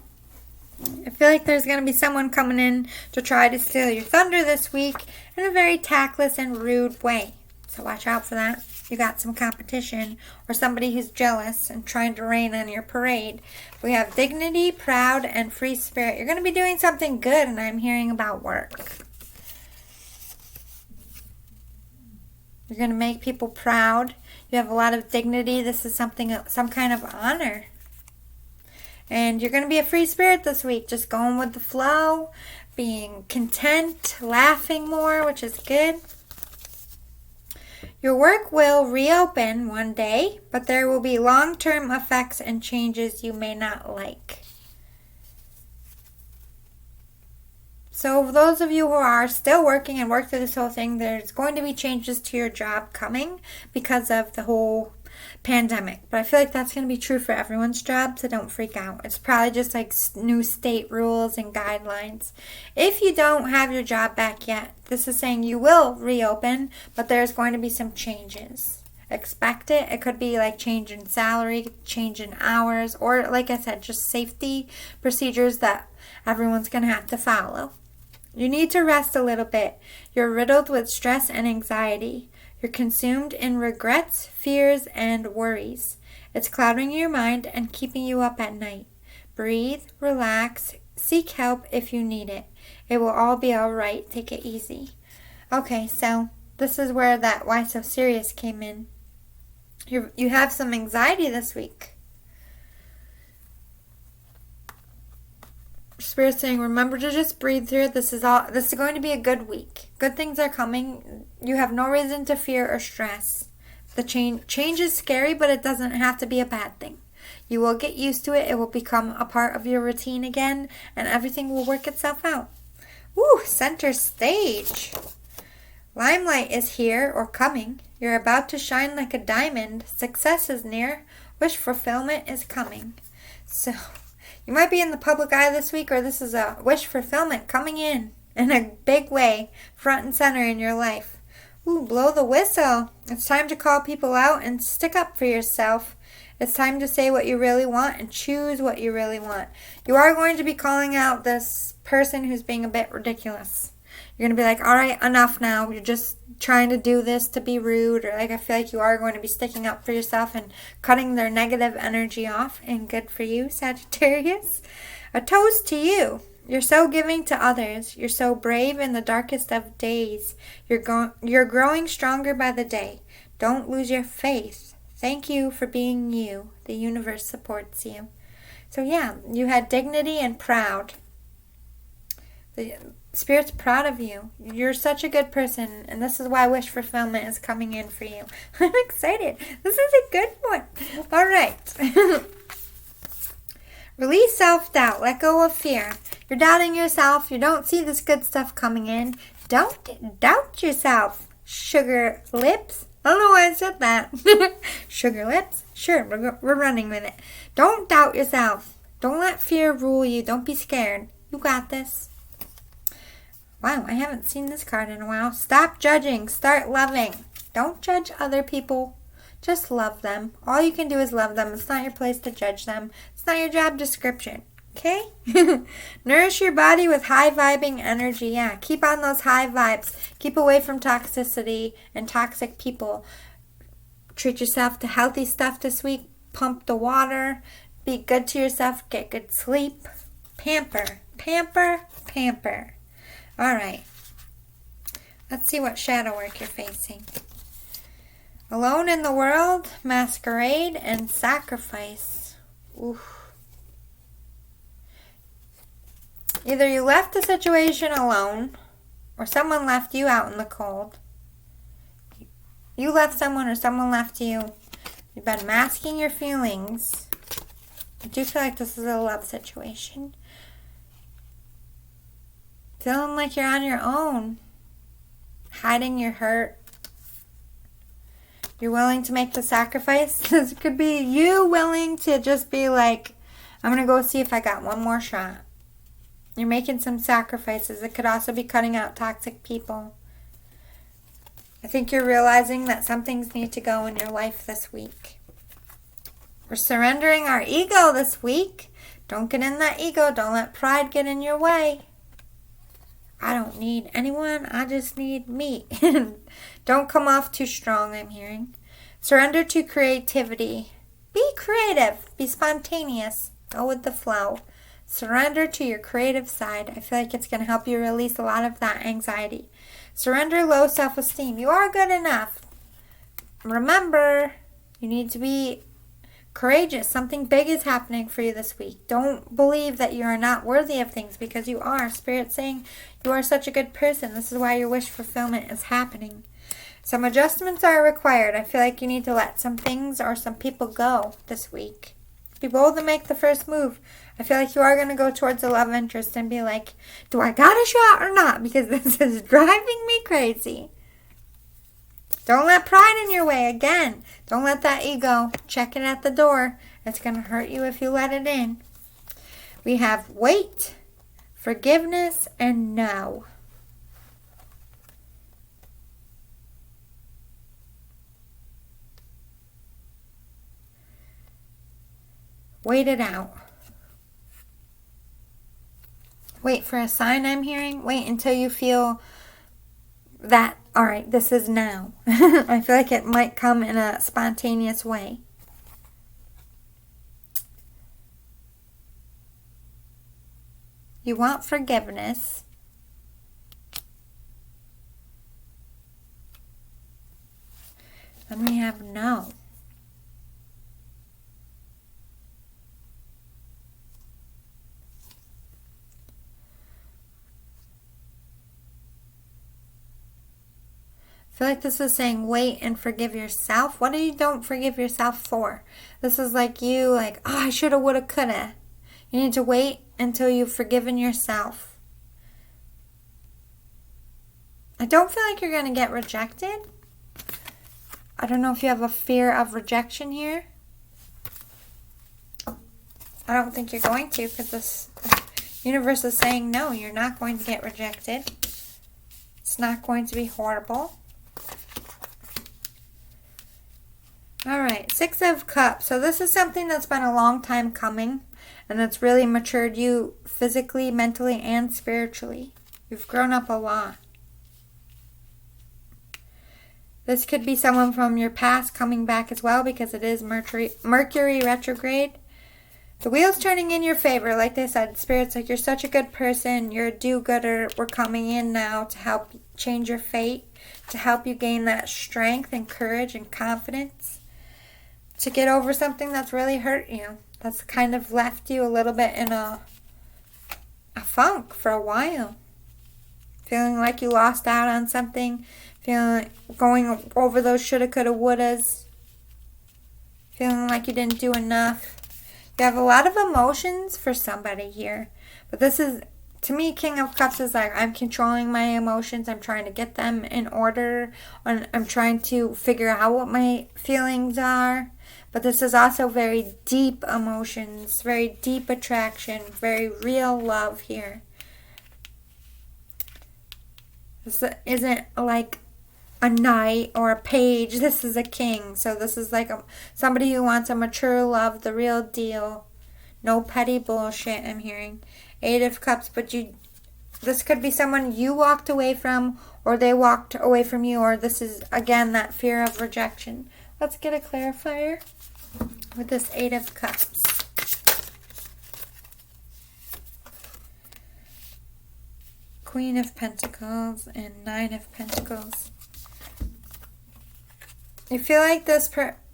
I feel like there's going to be someone coming in to try to steal your thunder this week in a very tactless and rude way. So watch out for that. You got some competition or somebody who's jealous and trying to rain on your parade. We have Dignity, Proud, and Free Spirit. You're going to be doing something good, and I'm hearing about work. You're going to make people proud. You have a lot of dignity. This is something, some kind of honor. And you're going to be a free spirit this week. Just going with the flow, being content, laughing more, which is good. Your work will reopen one day, but there will be long-term effects and changes you may not like. So those of you who are still working and work through this whole thing, there's going to be changes to your job coming because of the whole pandemic. But I feel like that's going to be true for everyone's job, so don't freak out. It's probably just like new state rules and guidelines. If you don't have your job back yet, this is saying you will reopen, but there's going to be some changes. Expect it. It could be like change in salary, change in hours, or like I said, just safety procedures that everyone's going to have to follow. You need to rest a little bit. You're riddled with stress and anxiety. You're consumed in regrets, fears, and worries. It's clouding your mind and keeping you up at night. Breathe, relax, seek help if you need it. It will all be all right. Take it easy. Okay, so this is where that Why So Serious came in. You have some anxiety this week. Spirit's saying, remember to just breathe through it. This is going to be a good week. Good things are coming. You have no reason to fear or stress. The change is scary, but it doesn't have to be a bad thing. You will get used to it. It will become a part of your routine again, and everything will work itself out. Woo, center stage. Limelight is here or coming. You're about to shine like a diamond. Success is near. Wish fulfillment is coming. So, you might be in the public eye this week, or this is a wish fulfillment coming in a big way, front and center in your life. Ooh, blow the whistle. It's time to call people out and stick up for yourself. It's time to say what you really want and choose what you really want. You are going to be calling out this person who's being a bit ridiculous. You're going to be like, all right, enough now. You're just trying to do this to be rude. Or I feel like you are going to be sticking up for yourself and cutting their negative energy off. And good for you, Sagittarius. A toast to you. You're so giving to others. You're so brave in the darkest of days. You're growing stronger by the day. Don't lose your faith. Thank you for being you. The universe supports you. So yeah, you had dignity and proud. The Spirit's proud of you. You're such a good person, and this is why wish fulfillment is coming in for you. I'm excited. This is a good one. All right. Release self-doubt. Let go of fear. You're doubting yourself. You don't see this good stuff coming in. Don't doubt yourself. Sugar lips. I don't know why I said that. Sugar lips? Sure, we're running with it. Don't doubt yourself. Don't let fear rule you. Don't be scared. You got this. Wow, I haven't seen this card in a while. Stop judging. Start loving. Don't judge other people. Just love them. All you can do is love them. It's not your place to judge them. It's not your job description. Okay? Nourish your body with high-vibing energy. Yeah, keep on those high vibes. Keep away from toxicity and toxic people. Treat yourself to healthy stuff this week. Pump the water. Be good to yourself. Get good sleep. Pamper. Pamper. Pamper. All right. Let's see what shadow work you're facing. Alone in the world, masquerade, and sacrifice. Oof. Either you left the situation alone, or someone left you out in the cold. You left someone or someone left you. You've been masking your feelings. I do feel like this is a love situation. Feeling like you're on your own. Hiding your hurt. You're willing to make the sacrifice. This could be you willing to just be like, I'm going to go see if I got one more shot. You're making some sacrifices. It could also be cutting out toxic people. I think you're realizing that some things need to go in your life this week. We're surrendering our ego this week. Don't get in that ego. Don't let pride get in your way. I don't need anyone. I just need me. Don't come off too strong, I'm hearing. Surrender to creativity. Be creative. Be spontaneous. Go with the flow. Surrender to your creative side. I feel like it's going to help you release a lot of that anxiety. Surrender low self-esteem. You are good enough. Remember, you need to be courageous. Something big is happening for you this week. Don't believe that you are not worthy of things, because you are. Spirit's saying you are such a good person. This is why your wish fulfillment is happening. Some adjustments are required. I feel like you need to let some things or some people go this week. Be bold and make the first move. I feel like you are going to go towards a love interest and be like, do I got a shot or not? Because this is driving me crazy. Don't let pride in your way. Again, don't let that ego check it at the door. It's going to hurt you if you let it in. We have wait, forgiveness, and no. Wait it out. Wait for a sign, I'm hearing. Wait until you feel that, all right, this is now. I feel like it might come in a spontaneous way. You want forgiveness. Then we have no. feel like this is saying wait and forgive yourself. What do you don't forgive yourself for? This is like you, like, oh, I shoulda, woulda, coulda. You need to wait until you've forgiven yourself. I don't feel like you're going to get rejected. I don't know if you have a fear of rejection here. I don't think you're going to, because this universe is saying no, you're not going to get rejected. It's not going to be horrible. Alright, Six of Cups. So this is something that's been a long time coming, and that's really matured you physically, mentally, and spiritually. You've grown up a lot. This could be someone from your past coming back as well, because it is Mercury retrograde. The wheel's turning in your favor. Like they said, Spirit's like, you're such a good person. You're a do-gooder. We're coming in now to help change your fate, to help you gain that strength and courage and confidence, to get over something that's really hurt you, that's kind of left you a little bit in a funk for a while. Feeling like you lost out on something, feeling like going over those shoulda, coulda, wouldas, feeling like you didn't do enough. You have a lot of emotions for somebody here. But this is, to me, King of Cups is like, I'm controlling my emotions. I'm trying to get them in order. I'm trying to figure out what my feelings are. But this is also very deep emotions, very deep attraction, very real love here. This isn't like a knight or a page. This is a king. So this is like somebody who wants a mature love, the real deal. No petty bullshit, I'm hearing. Eight of Cups, but this could be someone you walked away from, or they walked away from you, or this is, again, that fear of rejection. Let's get a clarifier with this Eight of Cups. Queen of Pentacles and Nine of Pentacles. You feel like this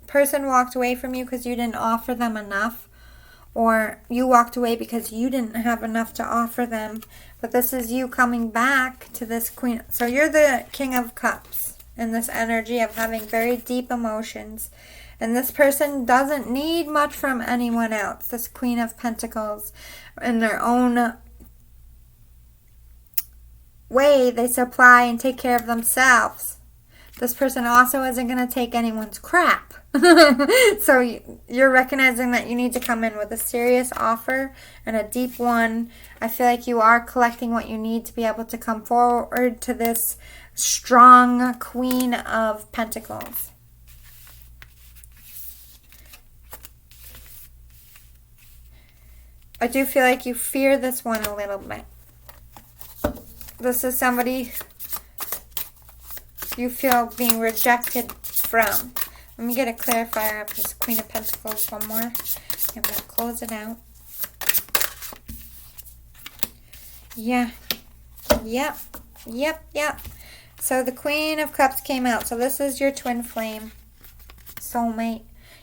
person walked away from you because you didn't offer them enough, or you walked away because you didn't have enough to offer them. But this is you coming back to this Queen. So you're the King of Cups in this energy of having very deep emotions. And this person doesn't need much from anyone else. This Queen of Pentacles, in their own way, they supply and take care of themselves. This person also isn't going to take anyone's crap. So you're recognizing that you need to come in with a serious offer and a deep one. I feel like you are collecting what you need to be able to come forward to this strong Queen of Pentacles. I do feel like you fear this one a little bit. This is somebody you feel being rejected from. Let me get a clarifier of this Queen of Pentacles one more. I'm going to close it out. Yeah. Yep. So the Queen of Cups came out. So this is your twin flame, soulmate.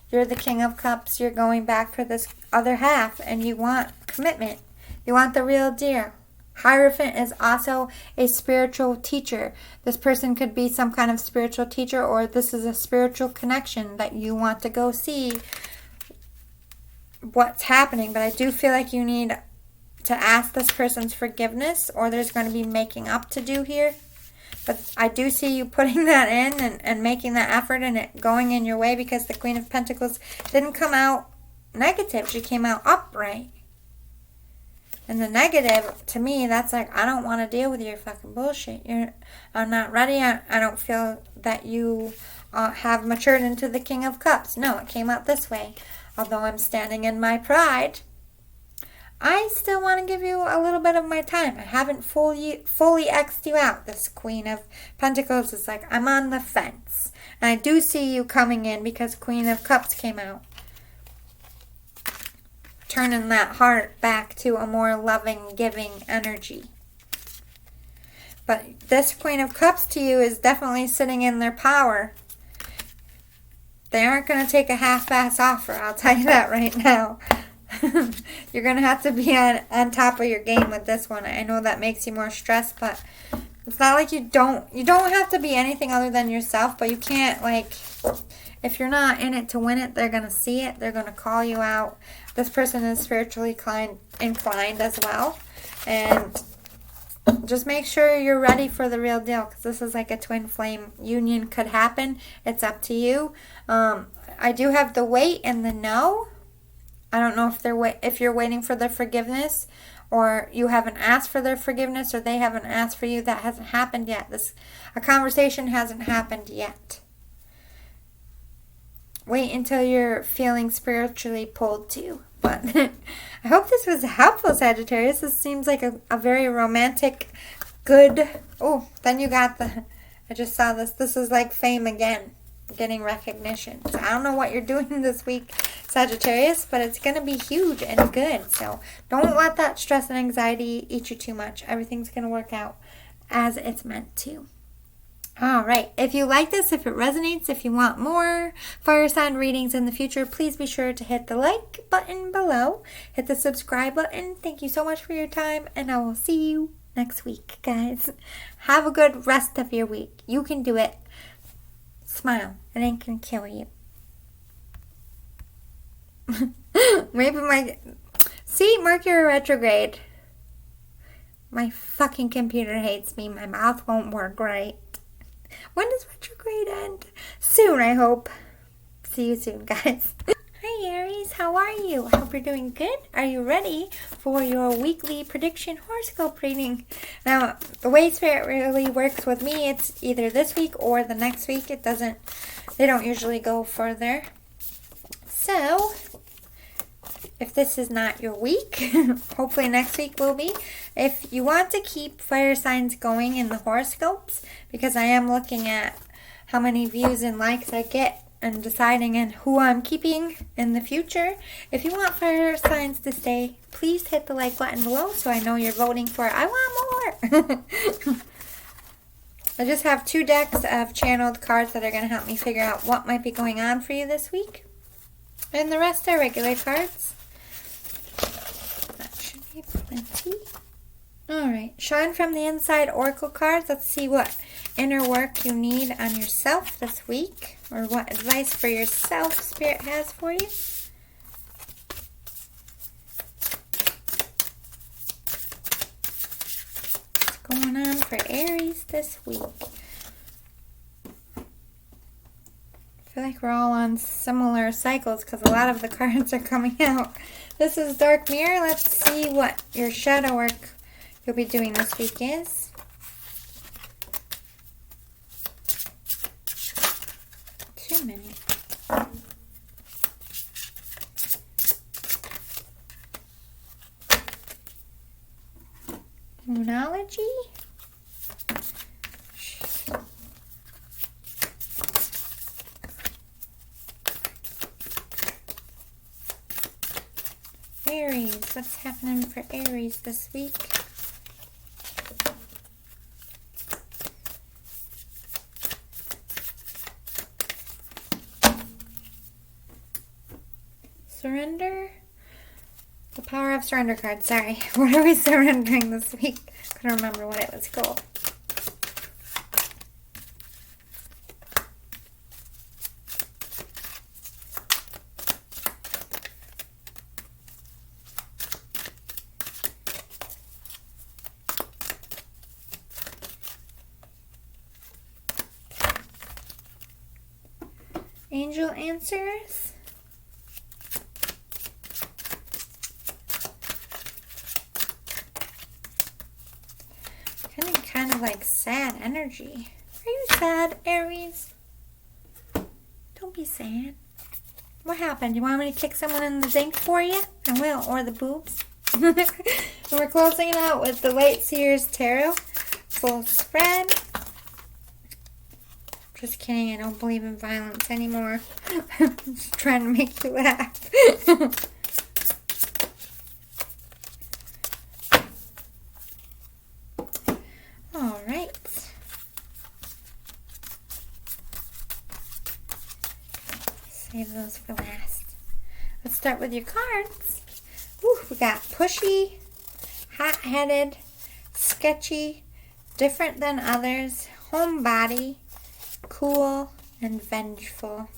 You're the King of Cups. You're going back for this other half, and you want commitment. You want the real deal. Hierophant is also a spiritual teacher. This person could be some kind of spiritual teacher, or this is a spiritual connection that you want to go see what's happening. But I do feel like you need to ask this person's forgiveness, or there's going to be making up to do here. But I do see you putting that in and making that effort and it going in your way, because the Queen of Pentacles didn't come out negative. She came out upright. And the negative, to me, that's like, I don't want to deal with your fucking bullshit. I'm not ready. I don't feel that you have matured into the King of Cups. No, it came out this way. Although I'm standing in my pride, I still want to give you a little bit of my time. I haven't fully X'd you out. This Queen of Pentacles is like, I'm on the fence. And I do see you coming in because Queen of Cups came out. Turning that heart back to a more loving, giving energy. But this Queen of Cups to you is definitely sitting in their power. They aren't going to take a half-ass offer, I'll tell you that right now. You're going to have to be on top of your game with this one. I know that makes you more stressed, but It's not like you don't have to be anything other than yourself, but you can't, like, if you're not in it to win it, they're going to see it. They're going to call you out. This person is spiritually inclined as well. And just make sure you're ready for the real deal, because this is like a twin flame union could happen. It's up to you. I do have the wait and the no. I don't know if you're waiting for their forgiveness, or you haven't asked for their forgiveness, or they haven't asked for you. That hasn't happened yet. A conversation hasn't happened yet. Wait until you're feeling spiritually pulled to. But I hope this was helpful, Sagittarius. This seems like a very romantic, good... Oh, then you got I just saw this. This is like fame again. Getting recognition. So I don't know what you're doing this week, Sagittarius, but it's going to be huge and good. So don't let that stress and anxiety eat you too much. Everything's going to work out as it's meant to. All right. If you like this, if it resonates, if you want more fire sign readings in the future, please be sure to hit the like button below. Hit the subscribe button. Thank you so much for your time, and I will see you next week, guys. Have a good rest of your week. You can do it. Smile. It ain't gonna kill you. Maybe See, Mercury retrograde. My fucking computer hates me. My mouth won't work right. When does retrograde end? Soon, I hope. See you soon, guys. Hi, Aries. How are you? I hope you're doing good. Are you ready for your weekly prediction horoscope reading? Now, the way Spirit really works with me, it's either this week or the next week. They don't usually go further. So, if this is not your week, hopefully next week will be. If you want to keep fire signs going in the horoscopes, because I am looking at how many views and likes I get and deciding on who I'm keeping in the future. If you want fire signs to stay, please hit the like button below so I know you're voting for it. I want more. I just have 2 decks of channeled cards that are going to help me figure out what might be going on for you this week. And the rest are regular cards. That should be plenty. Alright, Shine from the Inside Oracle cards. Let's see what inner work you need on yourself this week, or what advice for yourself Spirit has for you. What's going on for Aries this week? I feel like we're all on similar cycles because a lot of the cards are coming out. This is Dark Mirror. Let's see what your shadow work you'll be doing this week is. Too many. Moonology. Aries, what's happening for Aries this week? Surrender. The Power of Surrender card. Sorry. What are we surrendering this week? Couldn't remember what it was called. Angel answers. Kind of like sad energy. Are you sad, Aries? Don't be sad. What happened? You want me to kick someone in the zinc for you? I will, or the boobs. And we're closing it out with the Light Seers Tarot. Full spread. Just kidding, I don't believe in violence anymore. I'm just trying to make you laugh. Alright. Save those for last. Let's start with your cards. Ooh, we got pushy, hot-headed, sketchy, different than others, homebody, cool, and vengeful.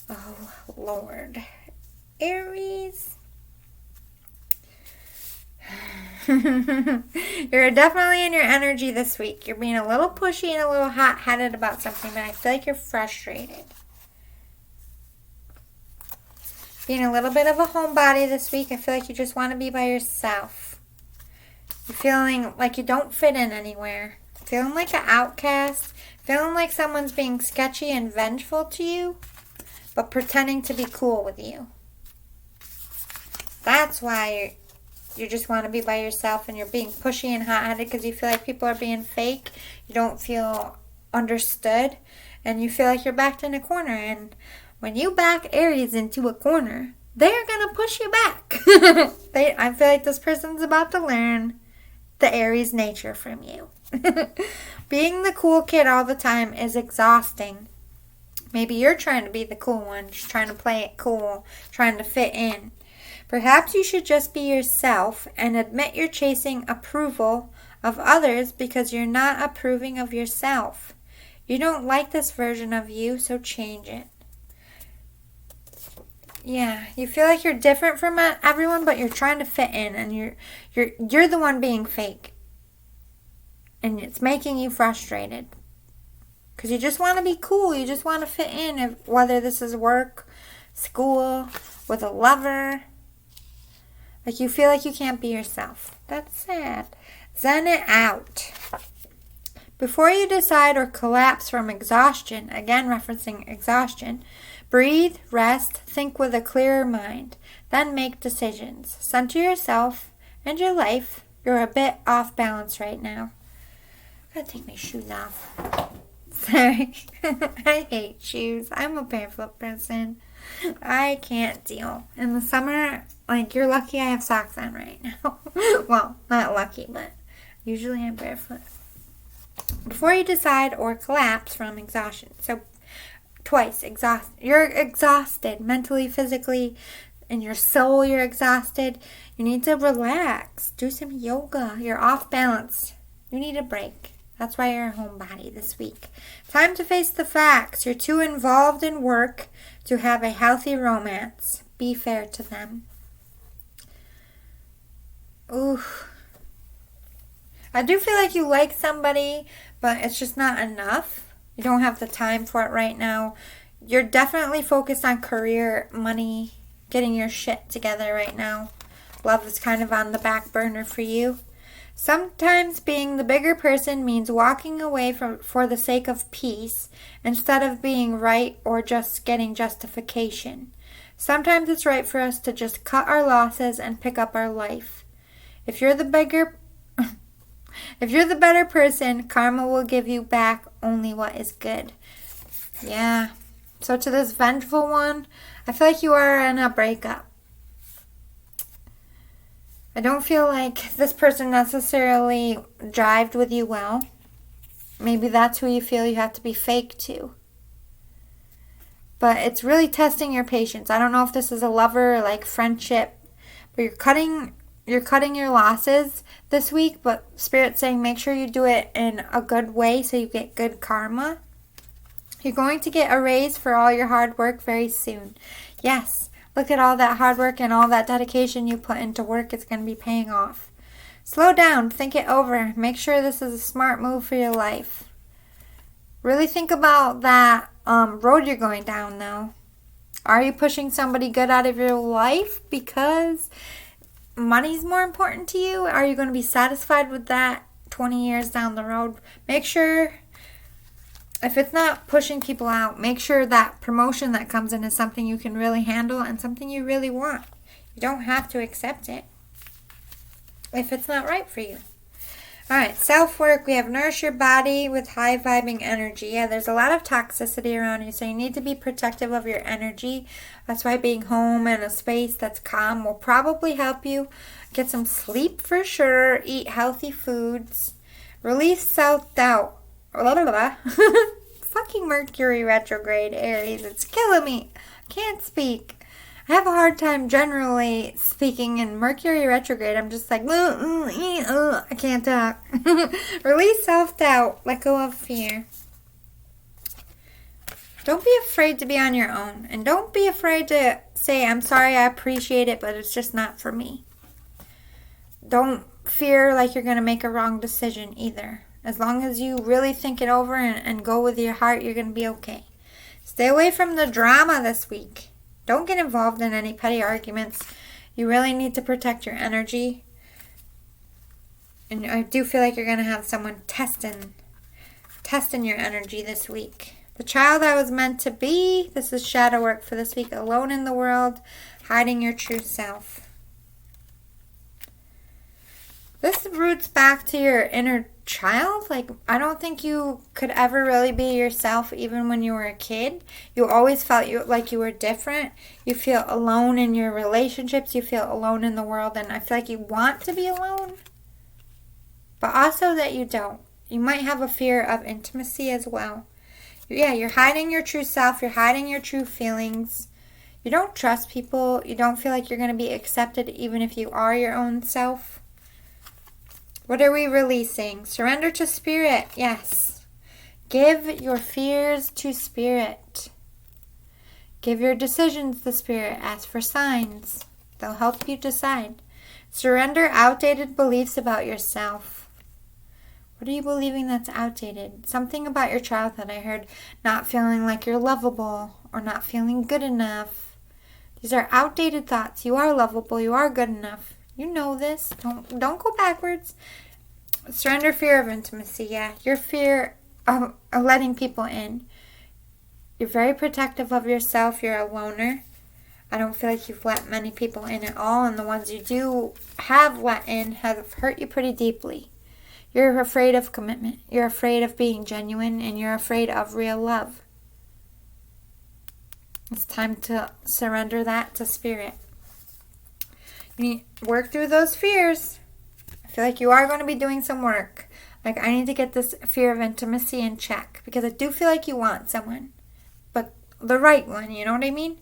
Oh, Lord. Aries. You're definitely in your energy this week. You're being a little pushy and a little hot-headed about something, but I feel like you're frustrated. Being a little bit of a homebody this week, I feel like you just want to be by yourself. You're feeling like you don't fit in anywhere. Feeling like an outcast. Feeling like someone's being sketchy and vengeful to you, but pretending to be cool with you. That's why you just want to be by yourself and you're being pushy and hot-headed because you feel like people are being fake. You don't feel understood and you feel like you're backed in a corner. And when you back Aries into a corner, they're going to push you back. I feel like this person's about to learn the Aries nature from you. Being the cool kid all the time is exhausting. Maybe you're trying to be the cool one, just trying to play it cool, trying to fit in. Perhaps you should just be yourself and admit you're chasing approval of others because you're not approving of yourself. You don't like this version of you, so change it. Yeah, you feel like you're different from everyone, but you're trying to fit in, and you're the one being fake. And it's making you frustrated. Because you just want to be cool. You just want to fit in, whether this is work, school, with a lover. Like you feel like you can't be yourself. That's sad. Zen it out. Before you decide or collapse from exhaustion, again referencing exhaustion, breathe, rest, think with a clearer mind. Then make decisions. Center yourself and your life. You're a bit off balance right now. I gotta take my shoes off. Sorry. I hate shoes. I'm a barefoot person. I can't deal. In the summer, like, you're lucky I have socks on right now. Well, not lucky, but usually I'm barefoot. Before you decide or collapse from exhaustion. So, twice, you're exhausted mentally, physically, in your soul you're exhausted. You need to relax. Do some yoga. You're off balance. You need a break. That's why you're a homebody this week. Time to face the facts. You're too involved in work to have a healthy romance. Be fair to them. Ooh. I do feel like you like somebody, but it's just not enough. You don't have the time for it right now. You're definitely focused on career, money, getting your shit together right now. Love is kind of on the back burner for you. Sometimes being the bigger person means walking away for the sake of peace instead of being right or just getting justification. Sometimes it's right for us to just cut our losses and pick up our life. If you're the better person, karma will give you back only what is good. Yeah. So to this vengeful one, I feel like you are in a breakup. I don't feel like this person necessarily jived with you well. Maybe that's who you feel you have to be fake to. But it's really testing your patience. I don't know if this is a lover or like friendship, but you're cutting your losses this week, but Spirit's saying make sure you do it in a good way so you get good karma. You're going to get a raise for all your hard work very soon. Yes. Look at all that hard work and all that dedication you put into work. It's going to be paying off. Slow down. Think it over. Make sure this is a smart move for your life. Really think about that road you're going down, though. Are you pushing somebody good out of your life because money's more important to you? Are you going to be satisfied with that 20 years down the road? Make sure, if it's not pushing people out, make sure that promotion that comes in is something you can really handle and something you really want. You don't have to accept it if it's not right for you. Alright, self-work. We have nourish your body with high-vibing energy. Yeah, there's a lot of toxicity around you, so you need to be protective of your energy. That's why being home in a space that's calm will probably help you. Get some sleep for sure. Eat healthy foods. Release self-doubt. Fucking Mercury retrograde, Aries. It's killing me. Can't speak. I have a hard time generally speaking in Mercury retrograde. I'm just like, I can't talk. Release self-doubt. Let go of fear. Don't be afraid to be on your own. And don't be afraid to say, I'm sorry, I appreciate it, but it's just not for me. Don't fear like you're going to make a wrong decision either. As long as you really think it over and go with your heart, you're going to be okay. Stay away from the drama this week. Don't get involved in any petty arguments. You really need to protect your energy. And I do feel like you're going to have someone testing your energy this week. The child I was meant to be. This is shadow work for this week. Alone in the world. Hiding your true self. This roots back to your inner child. Like, I don't think you could ever really be yourself even when you were a kid. You always felt like you were different. You feel alone in your relationships. You feel alone in the world. And I feel like you want to be alone. But also that you don't. You might have a fear of intimacy as well. Yeah, you're hiding your true self. You're hiding your true feelings. You don't trust people. You don't feel like you're going to be accepted even if you are your own self. What are we releasing? Surrender to spirit. Yes. Give your fears to spirit. Give your decisions to spirit. Ask for signs. They'll help you decide. Surrender outdated beliefs about yourself. What are you believing that's outdated? Something about your childhood. I heard not feeling like you're lovable or not feeling good enough. These are outdated thoughts. You are lovable. You are good enough. You know this. Don't go backwards. Surrender fear of intimacy. Yeah, your fear of letting people in. You're very protective of yourself. You're a loner. I don't feel like you've let many people in at all, and the ones you do have let in have hurt you pretty deeply. You're afraid of commitment. You're afraid of being genuine, and you're afraid of real love. It's time to surrender that to spirit. You need to work through those fears. I feel like you are going to be doing some work. Like, I need to get this fear of intimacy in check. Because I do feel like you want someone. But the right one, you know what I mean?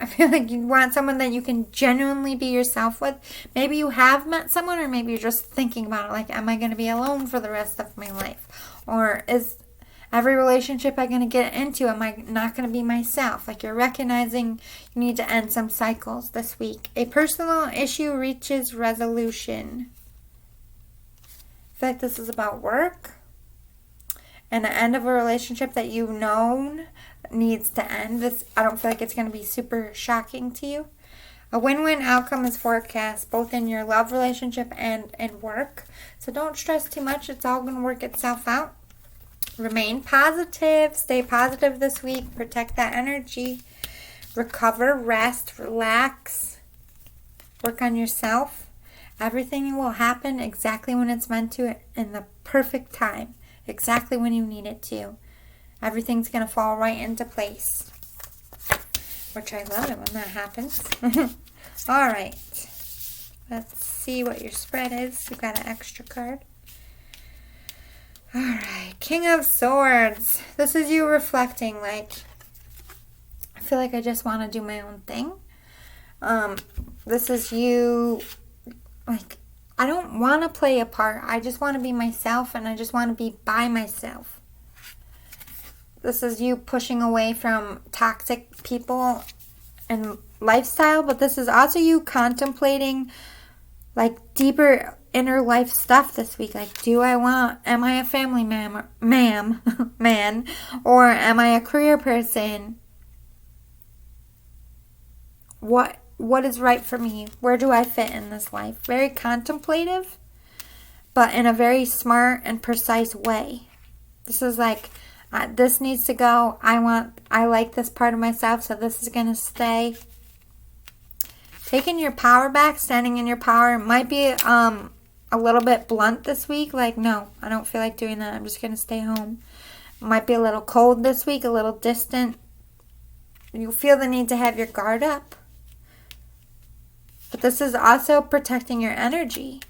I feel like you want someone that you can genuinely be yourself with. Maybe you have met someone, or maybe you're just thinking about it. Like, am I going to be alone for the rest of my life? Or is every relationship I'm going to get into, am I not going to be myself? Like, you're recognizing you need to end some cycles this week. A personal issue reaches resolution. I feel like this is about work. And the end of a relationship that you've known needs to end. I don't feel like it's going to be super shocking to you. A win-win outcome is forecast, both in your love relationship and in work. So don't stress too much. It's all going to work itself out. Remain positive. Stay positive this week. Protect that energy. Recover, rest, relax. Work on yourself. Everything will happen exactly when it's meant to in the perfect time. Exactly when you need it to. Everything's going to fall right into place. Which I love it when that happens. All right. Let's see what your spread is. You've got an extra card. All right. King of Swords. This is you reflecting. Like, I feel like I just want to do my own thing. This is you, like, I don't want to play a part. I just want to be myself, and I just want to be by myself. This is you pushing away from toxic people and lifestyle, but this is also you contemplating, like, deeper inner life stuff this week. Like, am I a family man, or am I a career person? What is right for me? Where do I fit in this life? Very contemplative, but in a very smart and precise way. This is like, this needs to go. I like this part of myself, so this is going to stay. Taking your power back, standing in your power, might be a little bit blunt this week. Like, no, I don't feel like doing that. I'm just going to stay home. Might be a little cold this week, a little distant. You feel the need to have your guard up. But this is also protecting your energy.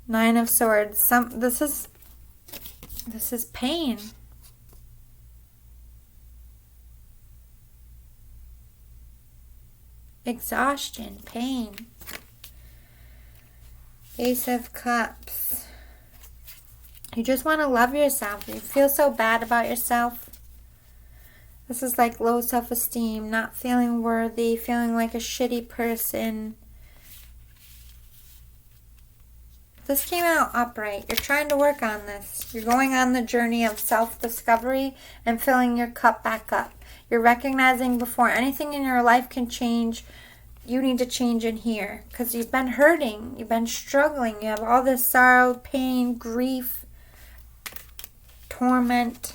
9 of Swords. This is pain. I exhaustion, pain. Ace of Cups. You just want to love yourself. You feel so bad about yourself. This is like low self-esteem, not feeling worthy, feeling like a shitty person. This came out upright. You're trying to work on this. You're going on the journey of self-discovery and filling your cup back up. You're recognizing before anything in your life can change, you need to change in here. Because you've been hurting. You've been struggling. You have all this sorrow, pain, grief, torment.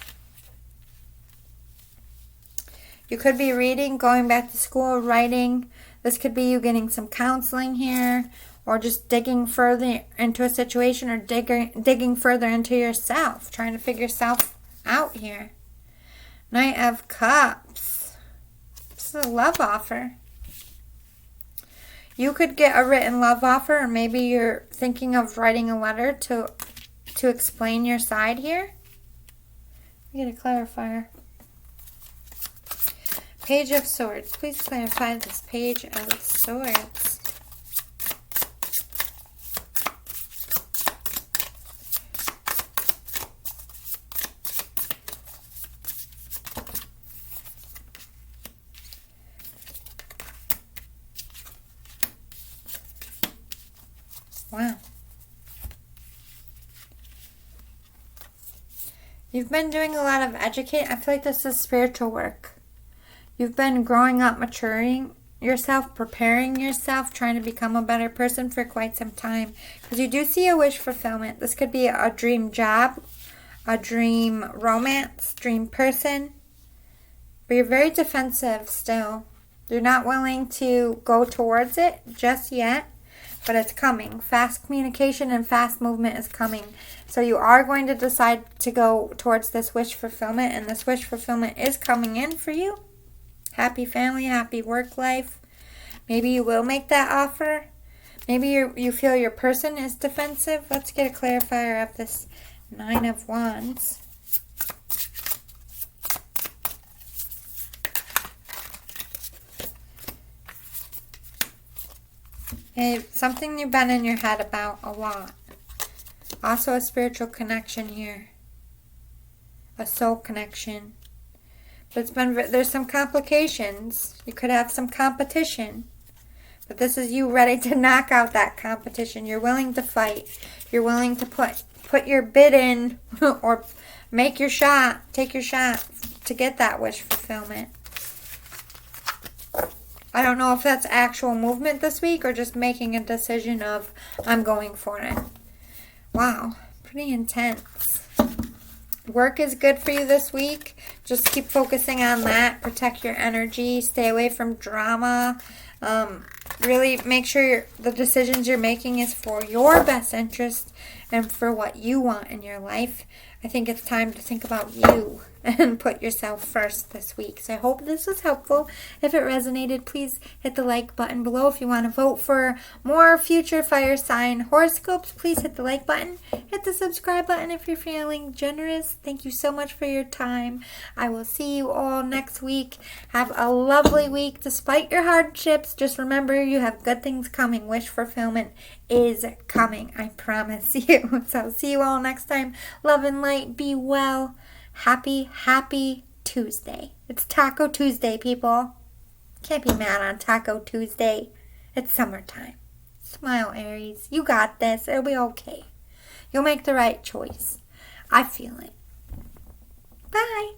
You could be reading, going back to school, writing. This could be you getting some counseling here. Or just digging further into a situation, or digging further into yourself. Trying to figure yourself out here. Knight of Cups. This is a love offer. You could get a written love offer, or maybe you're thinking of writing a letter to explain your side here. We get a clarifier. Page of Swords. Please clarify this Page of Swords. Wow. You've been doing a lot of educating. I feel like this is spiritual work. You've been growing up, maturing yourself, preparing yourself, trying to become a better person for quite some time. Because you do see a wish fulfillment. This could be a dream job, a dream romance, dream person. But you're very defensive still. You're not willing to go towards it just yet. But it's coming. Fast communication and fast movement is coming. So you are going to decide to go towards this wish fulfillment. And this wish fulfillment is coming in for you. Happy family, happy work life. Maybe you will make that offer. Maybe you feel your person is defensive. Let's get a clarifier of this Nine of Wands. Something you've been in your head about a lot. Also a spiritual connection here. A soul connection. But there's some complications. You could have some competition. But this is you ready to knock out that competition. You're willing to fight. You're willing to put your bid in or make your shot. Take your shot to get that wish fulfillment. I don't know if that's actual movement this week or just making a decision of I'm going for it. Wow, pretty intense. Work is good for you this week. Just keep focusing on that. Protect your energy. Stay away from drama. Really make sure the decisions you're making is for your best interest and for what you want in your life. I think it's time to think about you and put yourself first this week. So I hope this was helpful. If it resonated, please hit the like button below. If you want to vote for more future fire sign horoscopes, please hit the like button. Hit the subscribe button if you're feeling generous. Thank you so much for your time. I will see you all next week. Have a lovely week despite your hardships. Just remember you have good things coming. Wish fulfillment is coming. I promise you. So I'll see you all next time. Love and light. Be well. Happy Tuesday. It's Taco Tuesday, people. Can't be mad on Taco Tuesday. It's summertime. Smile, Aries. You got this. It'll be okay. You'll make the right choice. I feel it. Bye.